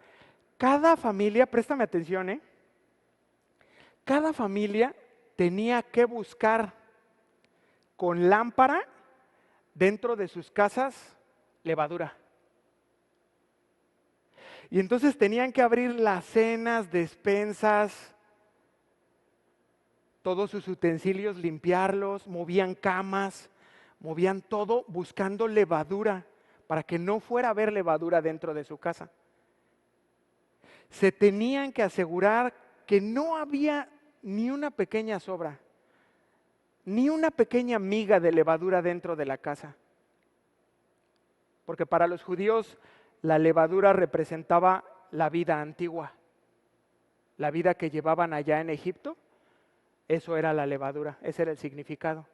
cada familia, préstame atención, cada familia tenía que buscar con lámpara dentro de sus casas levadura. Y entonces tenían que abrir las cenas, despensas, todos sus utensilios, limpiarlos, movían camas, movían todo buscando levadura, para que no fuera a haber levadura dentro de su casa. Se tenían que asegurar que no había ni una pequeña sobra, ni una pequeña miga de levadura dentro de la casa. Porque para los judíos la levadura representaba la vida antigua, la vida que llevaban allá en Egipto, eso era la levadura, ese era el significado.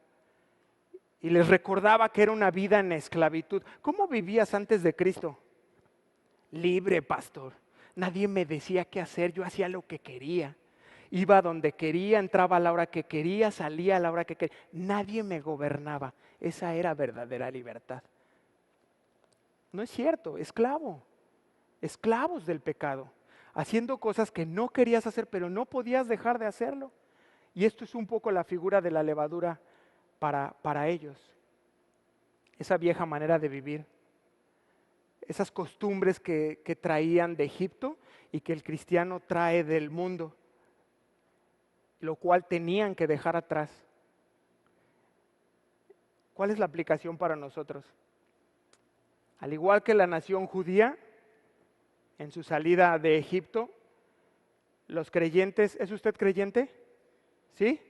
Y les recordaba que era una vida en esclavitud. ¿Cómo vivías antes de Cristo? Libre, pastor. Nadie me decía qué hacer, yo hacía lo que quería. Iba donde quería, entraba a la hora que quería, salía a la hora que quería. Nadie me gobernaba. Esa era verdadera libertad. No es cierto, esclavo, esclavos del pecado. haciendo cosas que no querías hacer, pero no podías dejar de hacerlo. Y esto es un poco la figura de la levadura para ellos. Esa vieja manera de vivir, esas costumbres que traían de Egipto y que el cristiano trae del mundo, lo cual tenían que dejar atrás. ¿Cuál es la aplicación para nosotros? Al igual que la nación judía, en su salida de Egipto, los creyentes, ¿es usted creyente? ¿Sí?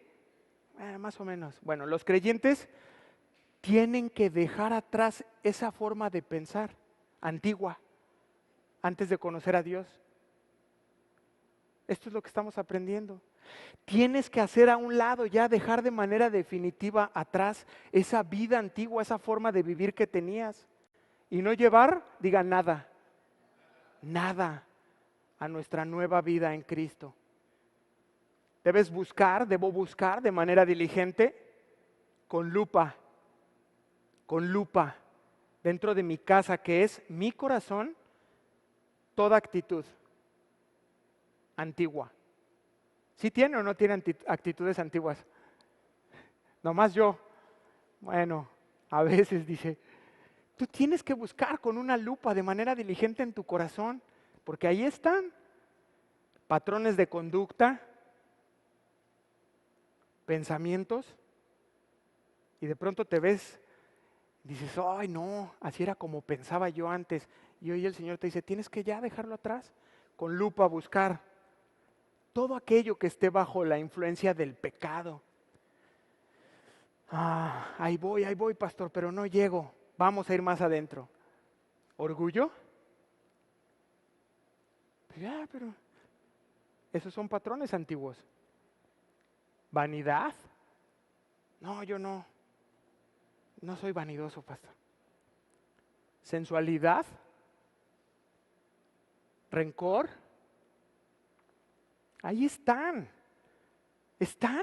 Más o menos. Bueno, los creyentes tienen que dejar atrás esa forma de pensar antigua, antes de conocer a Dios. Esto es lo que estamos aprendiendo. Tienes que hacer a un lado ya, dejar de manera definitiva atrás esa vida antigua, esa forma de vivir que tenías. Y no llevar, diga nada, nada a nuestra nueva vida en Cristo. Debo buscar de manera diligente, con lupa, dentro de mi casa, que es mi corazón, toda actitud antigua. ¿Sí tiene o no tiene actitudes antiguas? Nomás yo. Bueno, a veces dice, tú tienes que buscar con una lupa de manera diligente en tu corazón, porque ahí están patrones de conducta, pensamientos, y de pronto te ves, dices, ay no, así era como pensaba yo antes, y hoy el Señor te dice, tienes que ya dejarlo atrás, con lupa buscar todo aquello que esté bajo la influencia del pecado. Ahí voy, pastor, pero no llego. Vamos a ir más adentro. ¿Orgullo? Pero esos son patrones antiguos. ¿Vanidad? No, yo no soy vanidoso, pastor. ¿Sensualidad? ¿Rencor? Ahí están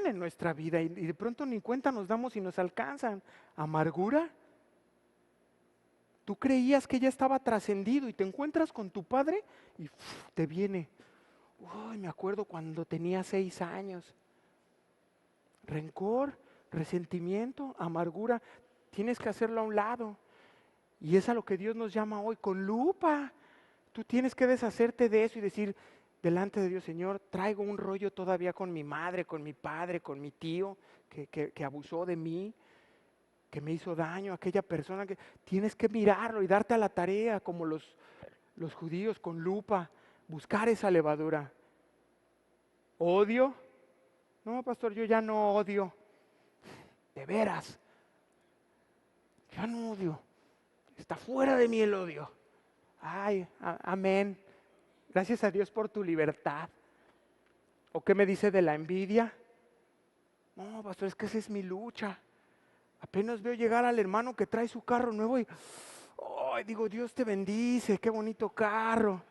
en nuestra vida y de pronto ni cuenta nos damos y nos alcanzan. ¿Amargura? Tú creías que ya estaba trascendido y te encuentras con tu padre y te viene. Uy, me acuerdo cuando tenía 6 años. Rencor, resentimiento, amargura, tienes que hacerlo a un lado. Y es a lo que Dios nos llama hoy, con lupa. Tú tienes que deshacerte de eso y decir delante de Dios, Señor, traigo un rollo todavía con mi madre, con mi padre, con mi tío, que abusó de mí, que me hizo daño, aquella persona que tienes que mirarlo y darte a la tarea como los judíos con lupa, buscar esa levadura. ¿Odio? No, pastor, yo ya no odio. De veras. Ya no odio. Está fuera de mí el odio. Ay, amén. Gracias a Dios por tu libertad. ¿O qué me dice de la envidia? No, pastor, es que esa es mi lucha. Apenas veo llegar al hermano que trae su carro nuevo y digo, Dios te bendice, qué bonito carro.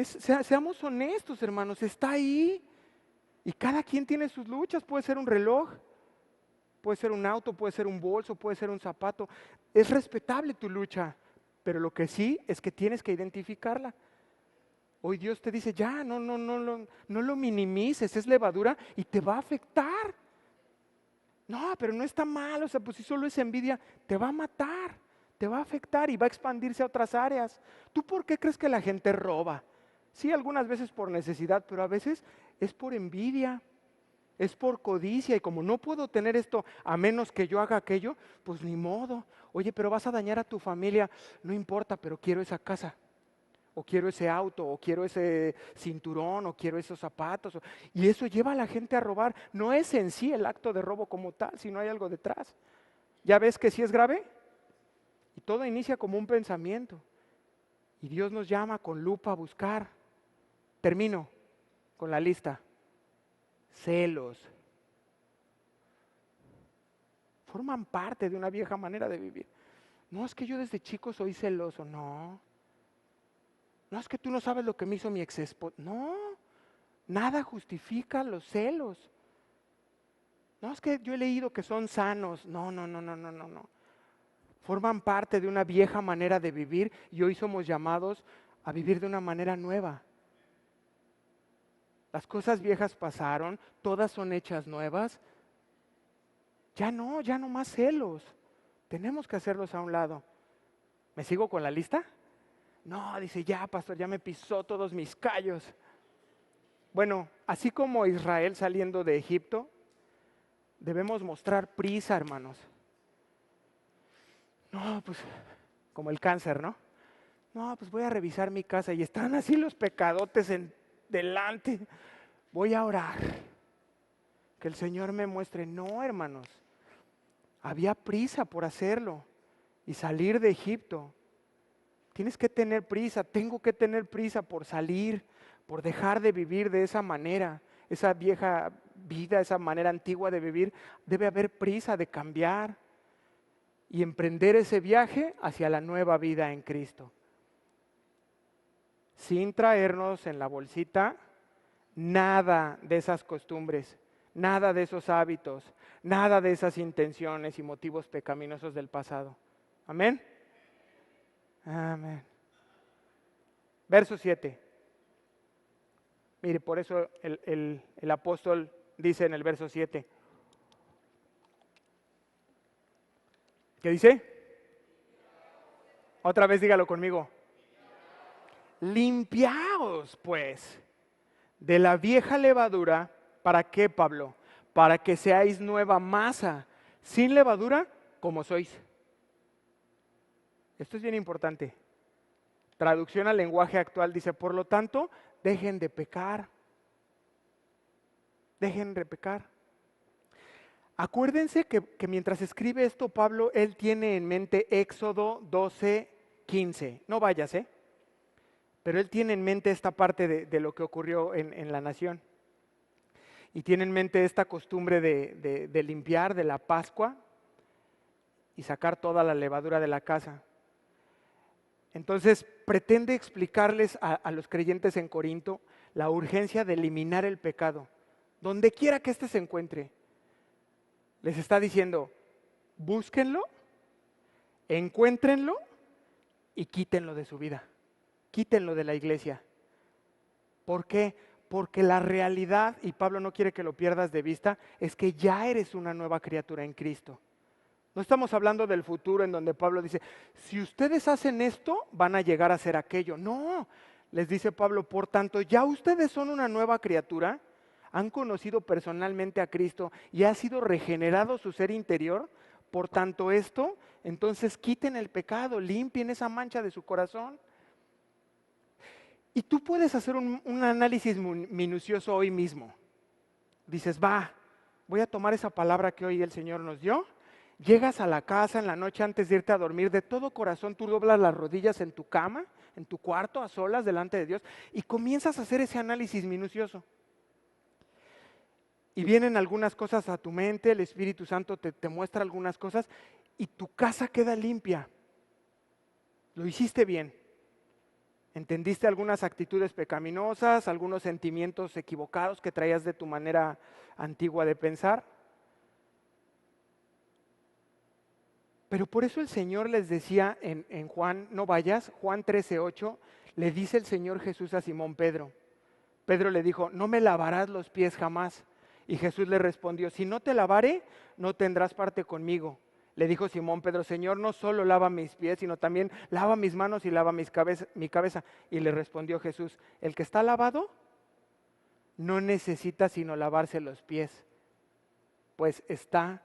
Seamos honestos, hermanos, está ahí. Y cada quien tiene sus luchas, puede ser un reloj, puede ser un auto, puede ser un bolso, puede ser un zapato. Es respetable tu lucha, pero lo que sí es que tienes que identificarla. Hoy Dios te dice, ya, no lo minimices, es levadura y te va a afectar. No, pero no está mal, o sea, pues si solo es envidia, te va a matar, te va a afectar y va a expandirse a otras áreas. ¿Tú por qué crees que la gente roba? Sí, algunas veces por necesidad, pero a veces es por envidia, es por codicia y como no puedo tener esto a menos que yo haga aquello, pues ni modo. Oye, pero vas a dañar a tu familia, no importa, pero quiero esa casa. O quiero ese auto, o quiero ese cinturón, o quiero esos zapatos. Y eso lleva a la gente a robar. No es en sí el acto de robo como tal, sino hay algo detrás. ¿Ya ves que sí es grave? Y todo inicia como un pensamiento. Y Dios nos llama con lupa a buscar. Termino con la lista. Celos. Forman parte de una vieja manera de vivir. No, es que yo desde chico soy celoso. No, es que tú no sabes lo que me hizo mi ex esposo. No, nada justifica los celos. No, es que yo he leído que son sanos. No. Forman parte de una vieja manera de vivir y hoy somos llamados a vivir de una manera nueva. las cosas viejas pasaron, todas son hechas nuevas. Ya no más celos. Tenemos que hacerlos a un lado. ¿Me sigo con la lista? No, dice, ya, pastor, ya me pisó todos mis callos. Bueno, así como Israel saliendo de Egipto, debemos mostrar prisa, hermanos. No, pues, como el cáncer, ¿no? No, pues voy a revisar mi casa y están así los pecadotes delante. Voy a orar. Que el Señor me muestre. No, hermanos. Había prisa por hacerlo y salir de Egipto. Tienes que tener prisa, tengo que tener prisa por salir, por dejar de vivir de esa manera, esa vieja vida, esa manera antigua de vivir. Debe haber prisa de cambiar y emprender ese viaje hacia la nueva vida en Cristo. Sin traernos en la bolsita nada de esas costumbres, nada de esos hábitos, nada de esas intenciones y motivos pecaminosos del pasado. Amén. Amén. Verso 7. Mire, por eso el apóstol dice en el verso 7. ¿Qué dice? Otra vez dígalo conmigo. Limpiaos, pues, de la vieja levadura. ¿Para qué, Pablo? Para que seáis nueva masa, sin levadura, como sois. Esto es bien importante. Traducción al lenguaje actual dice, por lo tanto, dejen de pecar. Dejen de pecar. Acuérdense que mientras escribe esto Pablo, él tiene en mente Éxodo 12:15. No vayas, pero él tiene en mente esta parte de lo que ocurrió en la nación. Y tiene en mente esta costumbre de limpiar, de la Pascua, y sacar toda la levadura de la casa. Entonces pretende explicarles a los creyentes en Corinto la urgencia de eliminar el pecado, donde quiera que éste se encuentre. Les está diciendo, búsquenlo, encuéntrenlo y quítenlo de su vida, quítenlo de la iglesia. ¿Por qué? Porque la realidad, y Pablo no quiere que lo pierdas de vista, es que ya eres una nueva criatura en Cristo. No estamos hablando del futuro en donde Pablo dice, si ustedes hacen esto, van a llegar a ser aquello. No, les dice Pablo, por tanto, ya ustedes son una nueva criatura, han conocido personalmente a Cristo y ha sido regenerado su ser interior. Por tanto esto, entonces quiten el pecado, limpien esa mancha de su corazón. Y tú puedes hacer un análisis minucioso hoy mismo. Dices, voy a tomar esa palabra que hoy el Señor nos dio. Llegas a la casa en la noche antes de irte a dormir, de todo corazón tú doblas las rodillas en tu cama, en tu cuarto, a solas delante de Dios, y comienzas a hacer ese análisis minucioso. Y vienen algunas cosas a tu mente, el Espíritu Santo te muestra algunas cosas, y tu casa queda limpia. Lo hiciste bien. Entendiste algunas actitudes pecaminosas, algunos sentimientos equivocados que traías de tu manera antigua de pensar. Pero por eso el Señor les decía en Juan, no vayas, Juan 13:8, le dice el Señor Jesús a Simón Pedro. Pedro le dijo, no me lavarás los pies jamás. Y Jesús le respondió, si no te lavare, no tendrás parte conmigo. Le dijo Simón Pedro, Señor, no solo lava mis pies, sino también lava mis manos y lava mi cabeza. Y le respondió Jesús, el que está lavado no necesita sino lavarse los pies, pues está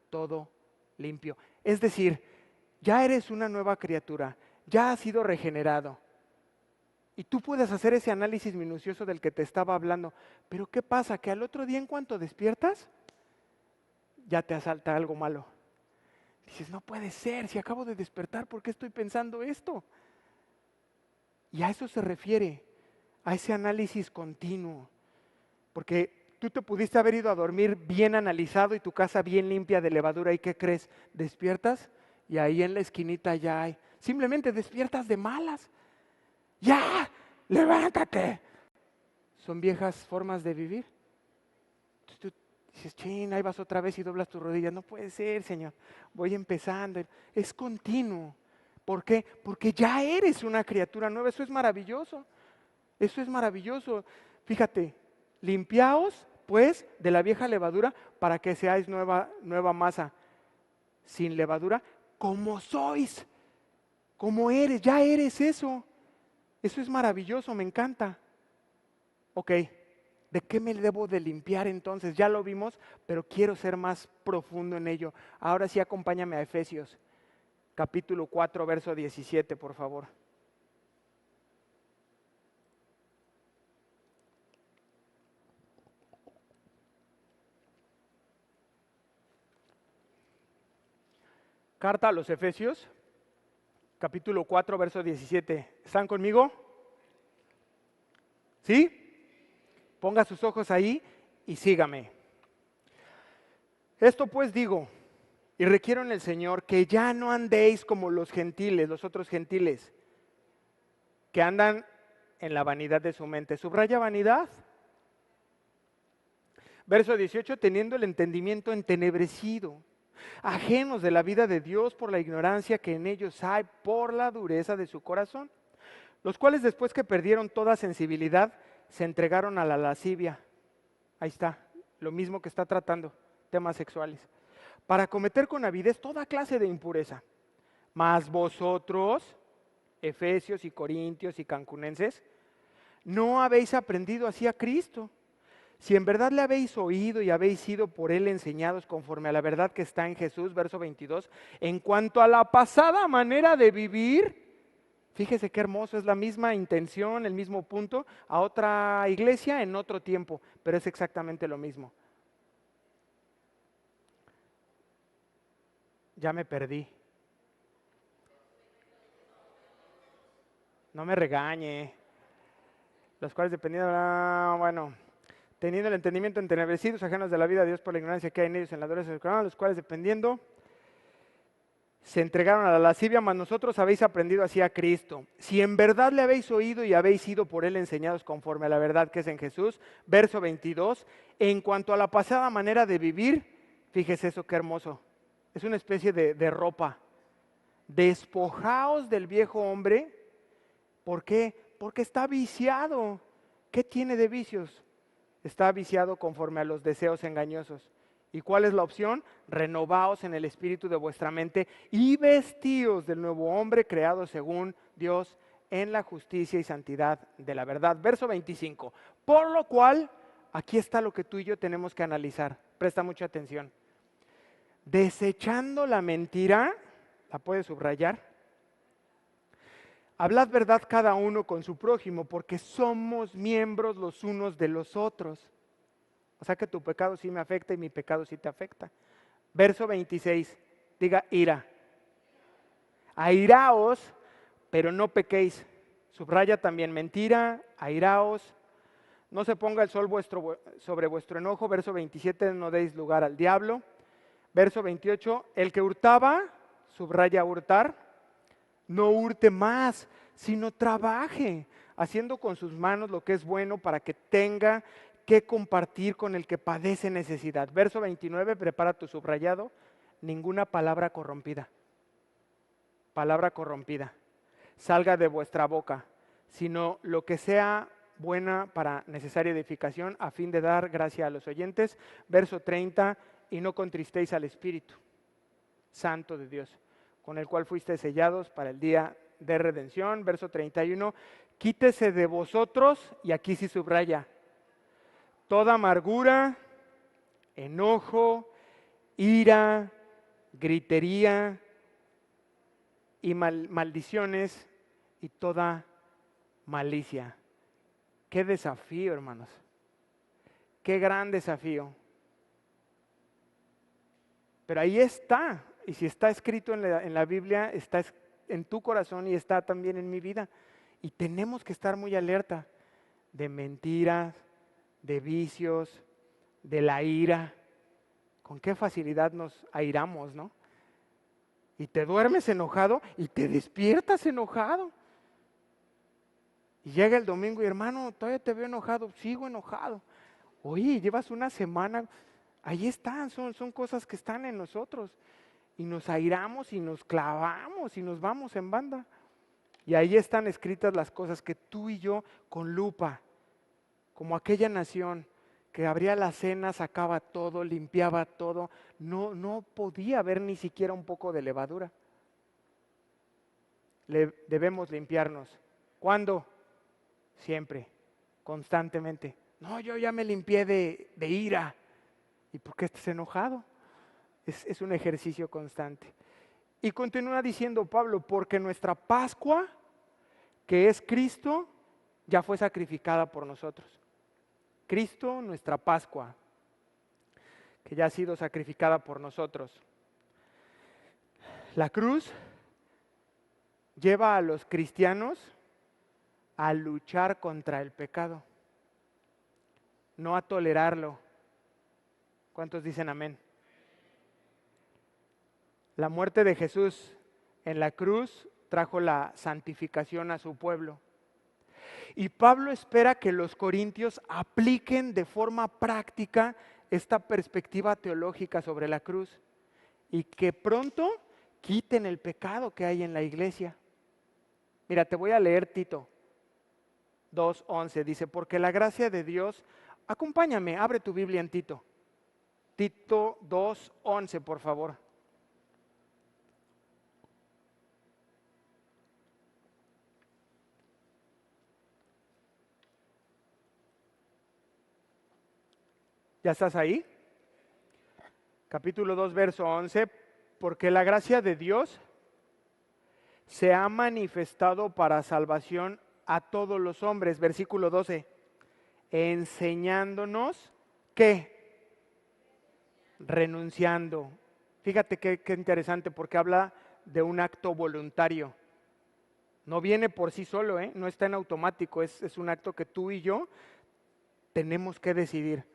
todo limpio. Es decir, ya eres una nueva criatura, ya has sido regenerado. Y tú puedes hacer ese análisis minucioso del que te estaba hablando. Pero ¿qué pasa? Que al otro día en cuanto despiertas, ya te asalta algo malo. Dices, no puede ser, si acabo de despertar, ¿por qué estoy pensando esto? Y a eso se refiere, a ese análisis continuo. Porque tú te pudiste haber ido a dormir bien analizado y tu casa bien limpia de levadura. ¿Y qué crees? Despiertas y ahí en la esquinita ya hay. Simplemente despiertas de malas. ¡Ya! ¡Levántate! Son viejas formas de vivir. Entonces tú dices, chin, ahí vas otra vez y doblas tus rodillas. No puede ser, Señor. Voy empezando. Es continuo. ¿Por qué? Porque ya eres una criatura nueva. Eso es maravilloso. Eso es maravilloso. Fíjate, Limpiaos, pues, de la vieja levadura para que seáis nueva masa, sin levadura, como sois, como eres, ya eres eso. Eso es maravilloso, me encanta. Ok, ¿de qué me debo de limpiar entonces? Ya lo vimos, pero quiero ser más profundo en ello. Ahora sí, acompáñame a Efesios, capítulo 4, verso 17, por favor. Carta a los Efesios, capítulo 4, verso 17. ¿Están conmigo? ¿Sí? Ponga sus ojos ahí y sígame. Esto pues digo, y requiero en el Señor que ya no andéis como los gentiles, los otros gentiles, que andan en la vanidad de su mente. Subraya vanidad. Verso 18, teniendo el entendimiento entenebrecido, ajenos de la vida de Dios por la ignorancia que en ellos hay, por la dureza de su corazón, los cuales después que perdieron toda sensibilidad, se entregaron a la lascivia. Ahí está, lo mismo que está tratando, temas sexuales, para cometer con avidez toda clase de impureza. Mas vosotros, Efesios y Corintios y Cancunenses, no habéis aprendido así a Cristo. Si en verdad le habéis oído y habéis sido por él enseñados conforme a la verdad que está en Jesús, verso 22, en cuanto a la pasada manera de vivir, fíjese qué hermoso, es la misma intención, el mismo punto, a otra iglesia en otro tiempo, pero es exactamente lo mismo. Ya me perdí. No me regañe. Los cuales dependiendo, teniendo el entendimiento entenebrecidos, ajenos de la vida de Dios por la ignorancia que hay en ellos en la dureza del corazón, los cuales dependiendo se entregaron a la lascivia, mas nosotros habéis aprendido así a Cristo. Si en verdad le habéis oído y habéis sido por él enseñados conforme a la verdad que es en Jesús, verso 22, en cuanto a la pasada manera de vivir, fíjese eso qué hermoso, es una especie de ropa. Despojaos del viejo hombre. ¿Por qué? Porque está viciado. ¿Qué tiene de vicios? Está viciado conforme a los deseos engañosos. ¿Y cuál es la opción? Renovaos en el espíritu de vuestra mente y vestíos del nuevo hombre creado según Dios en la justicia y santidad de la verdad. Verso 25. Por lo cual, aquí está lo que tú y yo tenemos que analizar. Presta mucha atención. Desechando la mentira, ¿la puedes subrayar? Hablad verdad cada uno con su prójimo, porque somos miembros los unos de los otros. O sea que tu pecado sí me afecta y mi pecado sí te afecta. Verso 26, diga ira. Airaos, pero no pequéis. Subraya también mentira, airaos. No se ponga el sol sobre vuestro enojo. Verso 27, no deis lugar al diablo. Verso 28, el que hurtaba, subraya hurtar, no hurte más, sino trabaje, haciendo con sus manos lo que es bueno para que tenga que compartir con el que padece necesidad. Verso 29, prepara tu subrayado, ninguna palabra corrompida salga de vuestra boca, sino lo que sea buena para necesaria edificación, a fin de dar gracia a los oyentes. Verso 30, y no contristéis al Espíritu Santo de Dios, con el cual fuisteis sellados para el día de redención. Verso 31, quítese de vosotros, y aquí sí subraya, toda amargura, enojo, ira, gritería y maldiciones y toda malicia. Qué desafío, hermanos. Qué gran desafío. Pero ahí está. Y si está escrito en la Biblia, está en tu corazón y está también en mi vida. Y tenemos que estar muy alerta de mentiras, de vicios, de la ira. Con qué facilidad nos airamos, ¿no? Y te duermes enojado y te despiertas enojado. Y llega el domingo y hermano, todavía te veo enojado, sigo enojado. Oye, llevas una semana, ahí están, son cosas que están en nosotros. Y nos airamos y nos clavamos y nos vamos en banda. Y ahí están escritas las cosas que tú y yo con lupa como aquella nación que abría la cena, sacaba todo, limpiaba todo, no podía haber ni siquiera un poco de levadura. Debemos limpiarnos. ¿Cuándo? Siempre, constantemente. No, yo ya me limpié de ira. ¿Y por qué estás enojado? Es un ejercicio constante. Y continúa diciendo Pablo, porque nuestra Pascua, que es Cristo, ya fue sacrificada por nosotros. Cristo, nuestra Pascua, que ya ha sido sacrificada por nosotros. La cruz lleva a los cristianos a luchar contra el pecado, no a tolerarlo. ¿Cuántos dicen amén? La muerte de Jesús en la cruz trajo la santificación a su pueblo. Y Pablo espera que los corintios apliquen de forma práctica esta perspectiva teológica sobre la cruz y que pronto quiten el pecado que hay en la iglesia. Mira, te voy a leer Tito 2:11, dice, porque la gracia de Dios, acompáñame, abre tu Biblia en Tito 2:11, por favor. ¿Ya estás ahí? Capítulo 2, verso 11, porque la gracia de Dios se ha manifestado para salvación a todos los hombres, versículo 12, enseñándonos ¿qué? Renunciando. Fíjate qué interesante, porque habla de un acto voluntario. No viene por sí solo, no está en automático, es un acto que tú y yo tenemos que decidir.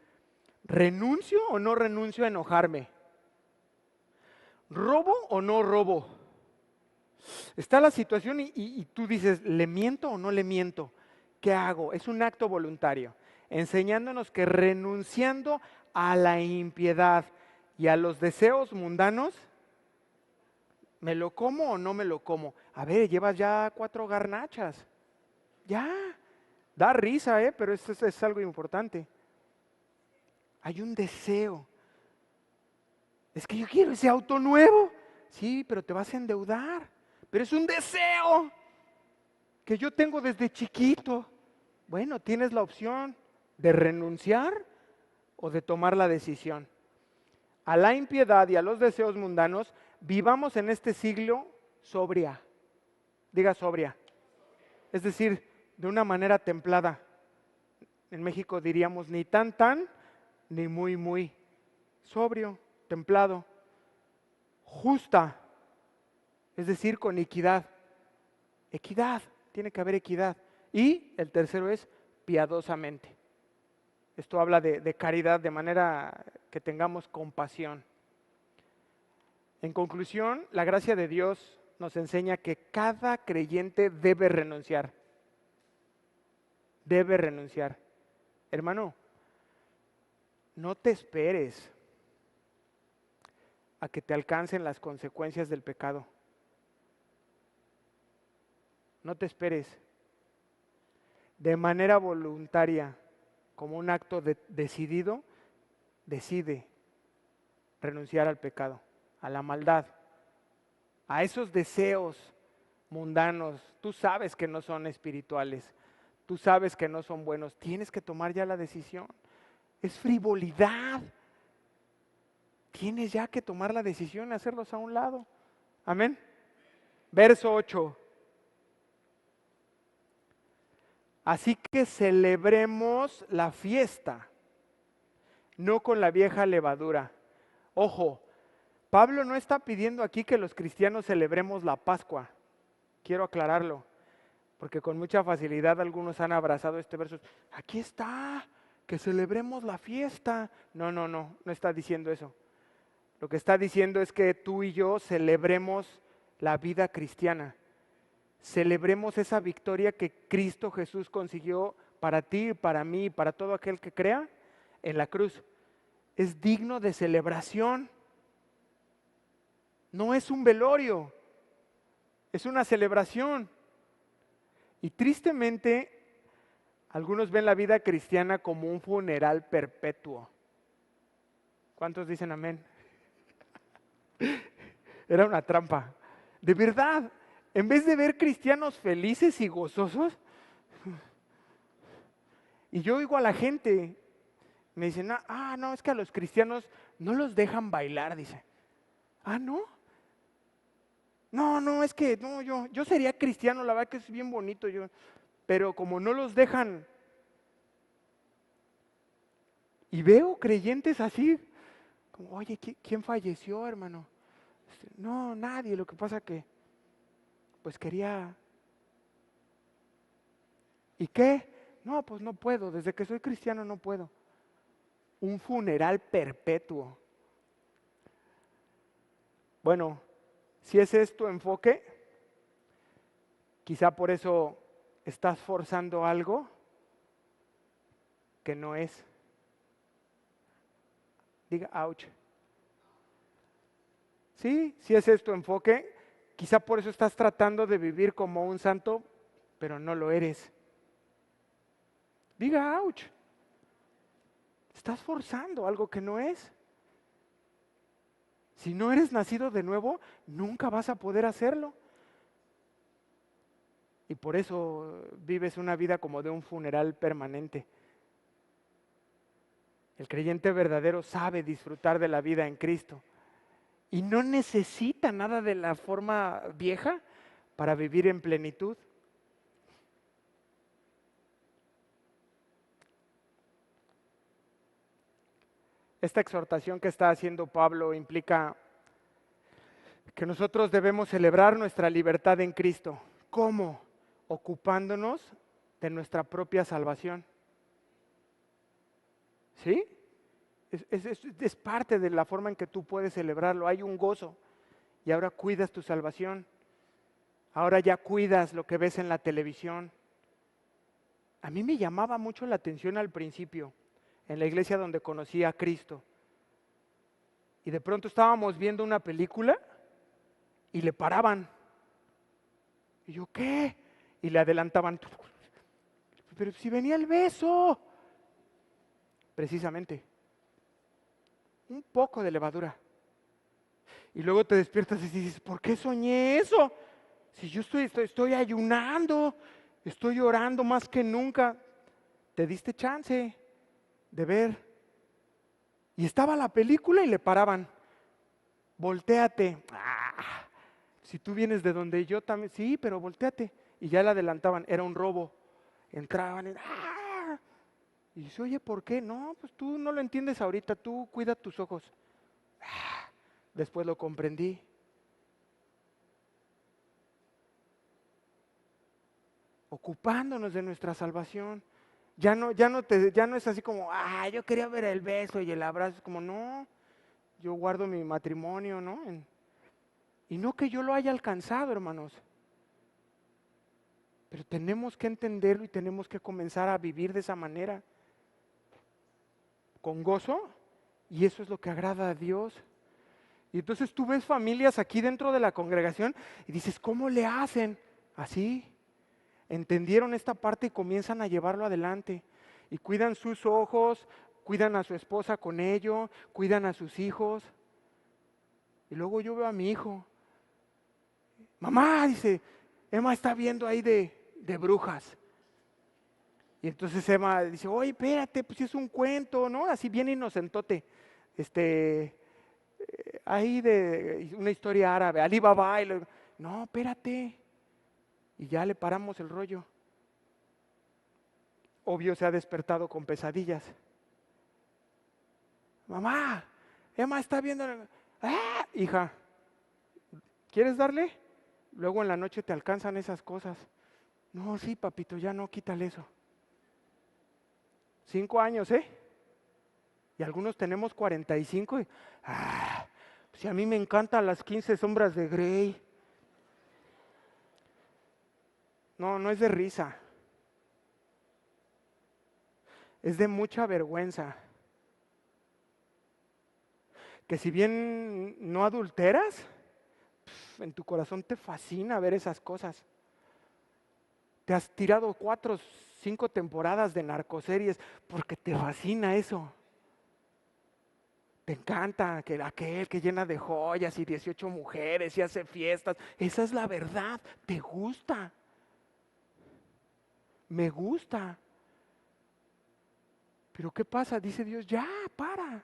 ¿Renuncio o no renuncio a enojarme? ¿Robo o no robo? Está la situación y tú dices, ¿le miento o no le miento? ¿Qué hago? Es un acto voluntario, enseñándonos que renunciando a la impiedad y a los deseos mundanos, ¿me lo como o no me lo como? A ver, llevas ya 4 garnachas. Ya, da risa, pero esto es algo importante. Hay un deseo. Es que yo quiero ese auto nuevo. Sí, pero te vas a endeudar. Pero es un deseo que yo tengo desde chiquito. Bueno, tienes la opción de renunciar o de tomar la decisión. A la impiedad y a los deseos mundanos, vivamos en este siglo sobria. Diga sobria. Es decir, de una manera templada. En México diríamos ni tan, ni muy, muy. Sobrio, templado. Justa. Es decir, con equidad. Equidad, tiene que haber equidad. Y el tercero es piadosamente. Esto habla de caridad, de manera que tengamos compasión. En conclusión, la gracia de Dios nos enseña que cada creyente debe renunciar. Debe renunciar. Hermano, no te esperes a que te alcancen las consecuencias del pecado. No te esperes. De manera voluntaria, como un acto decidido, decide renunciar al pecado, a la maldad, a esos deseos mundanos. Tú sabes que no son espirituales, tú sabes que no son buenos. Tienes que tomar ya la decisión. Es frivolidad. Tienes ya que tomar la decisión de hacerlos a un lado. Amén. Verso 8. Así que celebremos la fiesta, no con la vieja levadura. Ojo, Pablo no está pidiendo aquí que los cristianos celebremos la Pascua. Quiero aclararlo, porque con mucha facilidad algunos han abrazado este verso. Aquí está, que celebremos la fiesta. No está diciendo eso. Lo que está diciendo es que tú y yo celebremos la vida cristiana. Celebremos esa victoria que Cristo Jesús consiguió para ti, para mí, para todo aquel que crea en la cruz. Es digno de celebración. No es un velorio, es una celebración. Y tristemente Algunos ven la vida cristiana como un funeral perpetuo. ¿Cuántos dicen amén? Era una trampa. De verdad, en vez de ver cristianos felices y gozosos, y yo oigo a la gente, me dicen, no, es que a los cristianos no los dejan bailar, dice. Ah, ¿no? No, es que no, yo sería cristiano, la verdad que es bien bonito, pero como no los dejan, y veo creyentes así, como, oye, ¿quién falleció, hermano? No, nadie, lo que pasa que, pues quería. ¿Y qué? No, pues no puedo, desde que soy cristiano no puedo. Un funeral perpetuo. Bueno, si ese es tu enfoque, quizá por eso estás forzando algo que no es. Diga, ouch. Sí, si ese es tu enfoque, quizá por eso estás tratando de vivir como un santo, pero no lo eres. Diga, ouch. Estás forzando algo que no es. Si no eres nacido de nuevo, nunca vas a poder hacerlo. Y por eso vives una vida como de un funeral permanente. El creyente verdadero sabe disfrutar de la vida en Cristo y no necesita nada de la forma vieja para vivir en plenitud. Esta exhortación que está haciendo Pablo implica que nosotros debemos celebrar nuestra libertad en Cristo. ¿Cómo? Ocupándonos de nuestra propia salvación. ¿Sí? Es parte de la forma en que tú puedes celebrarlo. Hay un gozo y ahora cuidas tu salvación. Ahora ya cuidas lo que ves en la televisión. A mí me llamaba mucho la atención al principio, en la iglesia donde conocí a Cristo. Y de pronto estábamos viendo una película y le paraban. Y yo, ¿qué? Y le adelantaban. Pero si venía el beso. Precisamente. Un poco de levadura. Y luego te despiertas y dices, ¿por qué soñé eso? Si yo estoy ayunando, estoy orando más que nunca. Te diste chance de ver. Y estaba la película y le paraban. Voltéate. Si tú vienes de donde yo también, sí, pero voltéate. Y ya le adelantaban, era un robo. Entraban y dice, oye, ¿por qué? No, pues tú no lo entiendes ahorita, tú cuida tus ojos. Después lo comprendí. Ocupándonos de nuestra salvación. Ya no es así como, yo quería ver el beso y el abrazo. Es como, no, yo guardo mi matrimonio, ¿no? Y no que yo lo haya alcanzado, hermanos. Pero tenemos que entenderlo y tenemos que comenzar a vivir de esa manera. Con gozo. Y eso es lo que agrada a Dios. Y entonces tú ves familias aquí dentro de la congregación y dices, ¿cómo le hacen? Así. Entendieron esta parte y comienzan a llevarlo adelante. Y cuidan sus ojos, cuidan a su esposa con ello, cuidan a sus hijos. Y luego yo veo a mi hijo. Mamá, dice, Emma está viendo ahí de brujas. Y entonces Emma dice, oye, espérate, pues es un cuento, ¿no? Así bien inocentote. Ahí de una historia árabe, Ali Baba. No, espérate. Y ya le paramos el rollo. Obvio se ha despertado con pesadillas. Mamá, Emma está viendo. Hija, ¿quieres darle? Luego en la noche te alcanzan esas cosas. No, sí, papito, ya no, quítale eso. 5 años, ¿eh? Y algunos tenemos 45 y, pues a mí me encantan las 15 sombras de Grey. No es de risa. Es de mucha vergüenza. Que si bien no adulteras, en tu corazón te fascina ver esas cosas. Te has tirado 4, 5 temporadas de narcoseries porque te fascina eso. Te encanta que aquel que llena de joyas y 18 mujeres y hace fiestas. Esa es la verdad. Te gusta. Me gusta. Pero ¿qué pasa? Dice Dios, ya, para.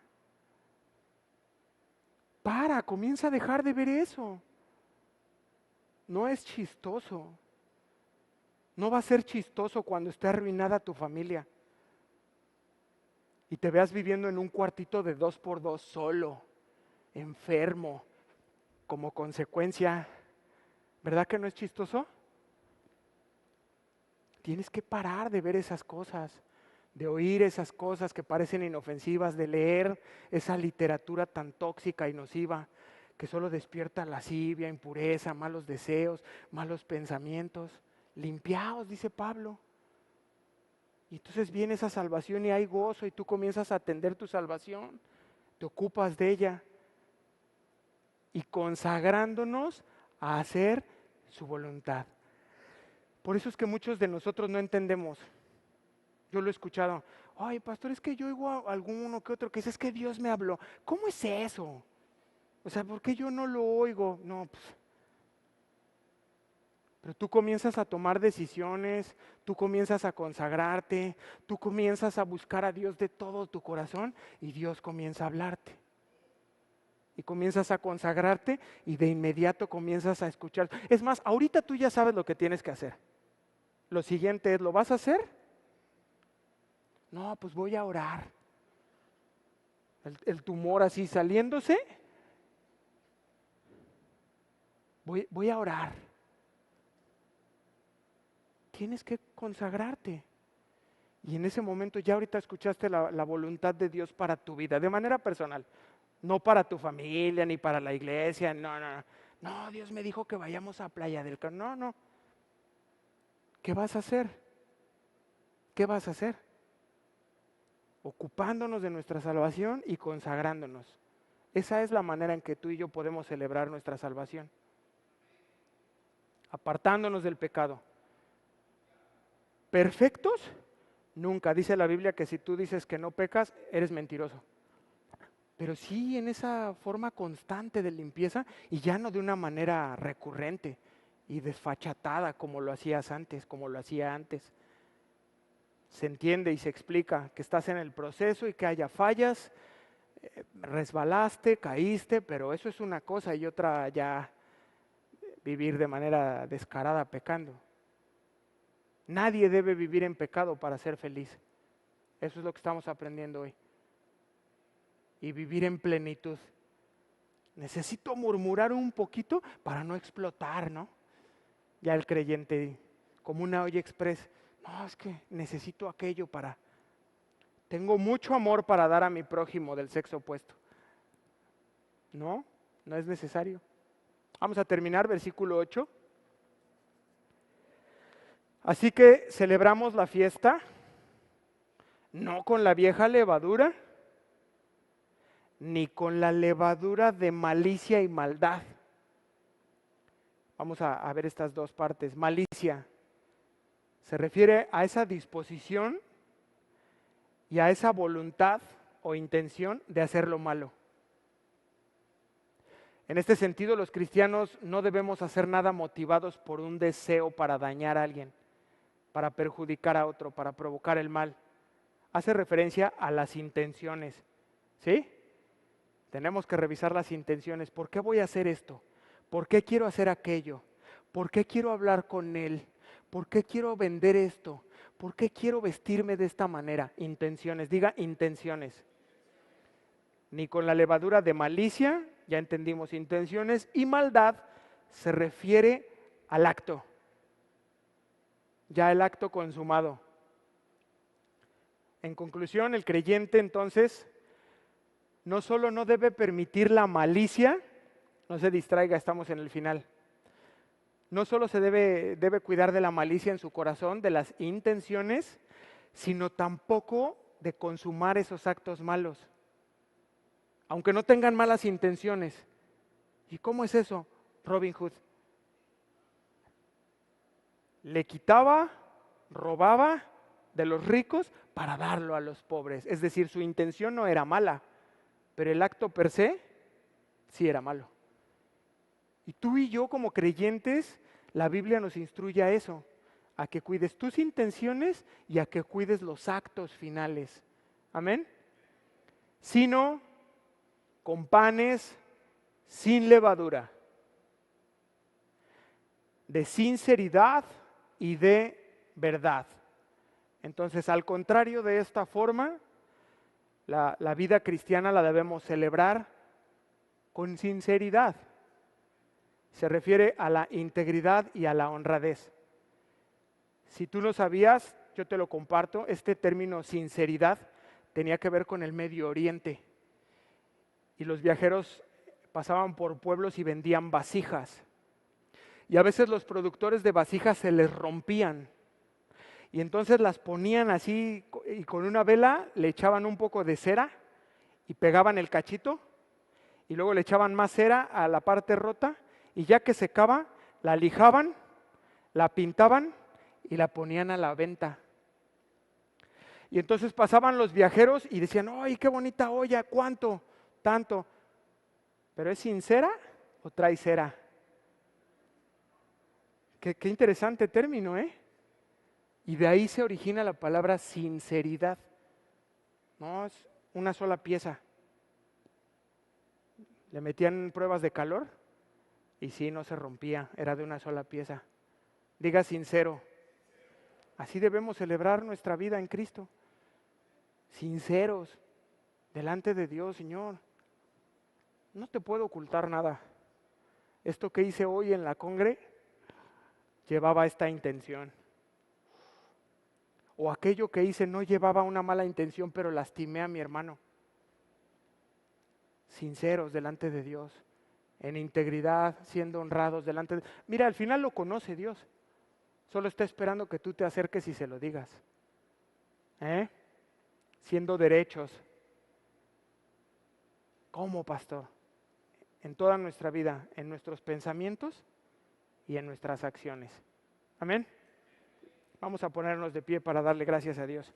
Para, comienza a dejar de ver eso. No es chistoso. No va a ser chistoso cuando esté arruinada tu familia y te veas viviendo en un cuartito de 2x2 solo, enfermo, como consecuencia. ¿Verdad que no es chistoso? Tienes que parar de ver esas cosas, de oír esas cosas que parecen inofensivas, de leer esa literatura tan tóxica y nociva que solo despierta lascivia, impureza, malos deseos, malos pensamientos. Limpiaos, dice Pablo. Y entonces viene esa salvación y hay gozo y tú comienzas a atender tu salvación, te ocupas de ella y consagrándonos a hacer su voluntad. Por eso es que muchos de nosotros no entendemos. Yo lo he escuchado. Ay, pastor, es que yo oigo a alguno que otro que dice, es que Dios me habló. ¿Cómo es eso? O sea, ¿por qué yo no lo oigo? No, pues. Pero tú comienzas a tomar decisiones, tú comienzas a consagrarte, tú comienzas a buscar a Dios de todo tu corazón y Dios comienza a hablarte. Y comienzas a consagrarte y de inmediato comienzas a escuchar. Es más, ahorita tú ya sabes lo que tienes que hacer. Lo siguiente es, ¿lo vas a hacer? No, pues voy a orar. El tumor así saliéndose. Voy a orar. Tienes que consagrarte. Y en ese momento ya ahorita escuchaste la voluntad de Dios para tu vida, de manera personal. No para tu familia, ni para la iglesia, no. No, Dios me dijo que vayamos a Playa del Carmen. No. ¿Qué vas a hacer? ¿Qué vas a hacer? Ocupándonos de nuestra salvación y consagrándonos. Esa es la manera en que tú y yo podemos celebrar nuestra salvación. Apartándonos del pecado. ¿Perfectos? Nunca. Dice la Biblia que si tú dices que no pecas, eres mentiroso. Pero sí en esa forma constante de limpieza y ya no de una manera recurrente y desfachatada como lo hacías antes, como lo hacía antes. Se entiende y se explica que estás en el proceso y que haya fallas, resbalaste, caíste, pero eso es una cosa y otra ya vivir de manera descarada pecando. Nadie debe vivir en pecado para ser feliz. Eso es lo que estamos aprendiendo hoy. Y vivir en plenitud. Necesito murmurar un poquito para no explotar, ¿no? Ya el creyente, como una olla express, no, es que necesito aquello para... Tengo mucho amor para dar a mi prójimo del sexo opuesto. No es necesario. Vamos a terminar, versículo 8. Así que celebramos la fiesta, no con la vieja levadura, ni con la levadura de malicia y maldad. Vamos a ver estas dos partes. Malicia se refiere a esa disposición y a esa voluntad o intención de hacer lo malo. En este sentido, los cristianos no debemos hacer nada motivados por un deseo para dañar a alguien, para perjudicar a otro, para provocar el mal. Hace referencia a las intenciones, ¿sí? Tenemos que revisar las intenciones. ¿Por qué voy a hacer esto? ¿Por qué quiero hacer aquello? ¿Por qué quiero hablar con él? ¿Por qué quiero vender esto? ¿Por qué quiero vestirme de esta manera? Intenciones, diga intenciones. Ni con la levadura de malicia, ya entendimos intenciones, y maldad se refiere al acto. Ya el acto consumado. En conclusión, el creyente entonces no solo no debe permitir la malicia, no se distraiga, estamos en el final. No solo se debe cuidar de la malicia en su corazón, de las intenciones, sino tampoco de consumar esos actos malos. Aunque no tengan malas intenciones. ¿Y cómo es eso? Robin Hood. le quitaba, robaba de los ricos para darlo a los pobres. Es decir, su intención no era mala, pero el acto per se sí era malo. Y tú y yo como creyentes, la Biblia nos instruye a eso, a que cuides tus intenciones y a que cuides los actos finales. Amén. Sino con panes sin levadura, de sinceridad y de verdad. Entonces, al contrario de esta forma, la vida cristiana la debemos celebrar con sinceridad. Se refiere a la integridad y a la honradez. Si tú no sabías, yo te lo comparto, este término sinceridad tenía que ver con el Medio Oriente. Y los viajeros pasaban por pueblos y vendían vasijas. Y a veces los productores de vasijas se les rompían. Y entonces las ponían así y con una vela le echaban un poco de cera y pegaban el cachito. Y luego le echaban más cera a la parte rota. Y ya que secaba, la lijaban, la pintaban y la ponían a la venta. Y entonces pasaban los viajeros y decían, ¡ay, qué bonita olla! ¿Cuánto? Tanto. ¿Pero es sincera o trae cera? Qué interesante término, ¿eh? Y de ahí se origina la palabra sinceridad. No, es una sola pieza. Le metían pruebas de calor y sí, no se rompía, era de una sola pieza. Diga sincero. Así debemos celebrar nuestra vida en Cristo. Sinceros, delante de Dios, Señor. No te puedo ocultar nada. Esto que hice hoy en la congre llevaba esta intención. O aquello que hice no llevaba una mala intención, pero lastimé a mi hermano. Sinceros delante de Dios, en integridad, siendo honrados delante de... Mira, al final lo conoce Dios. Solo está esperando que tú te acerques y se lo digas. Siendo derechos. ¿Cómo, pastor? En toda nuestra vida, en nuestros pensamientos y en nuestras acciones. Amén. Vamos a ponernos de pie para darle gracias a Dios.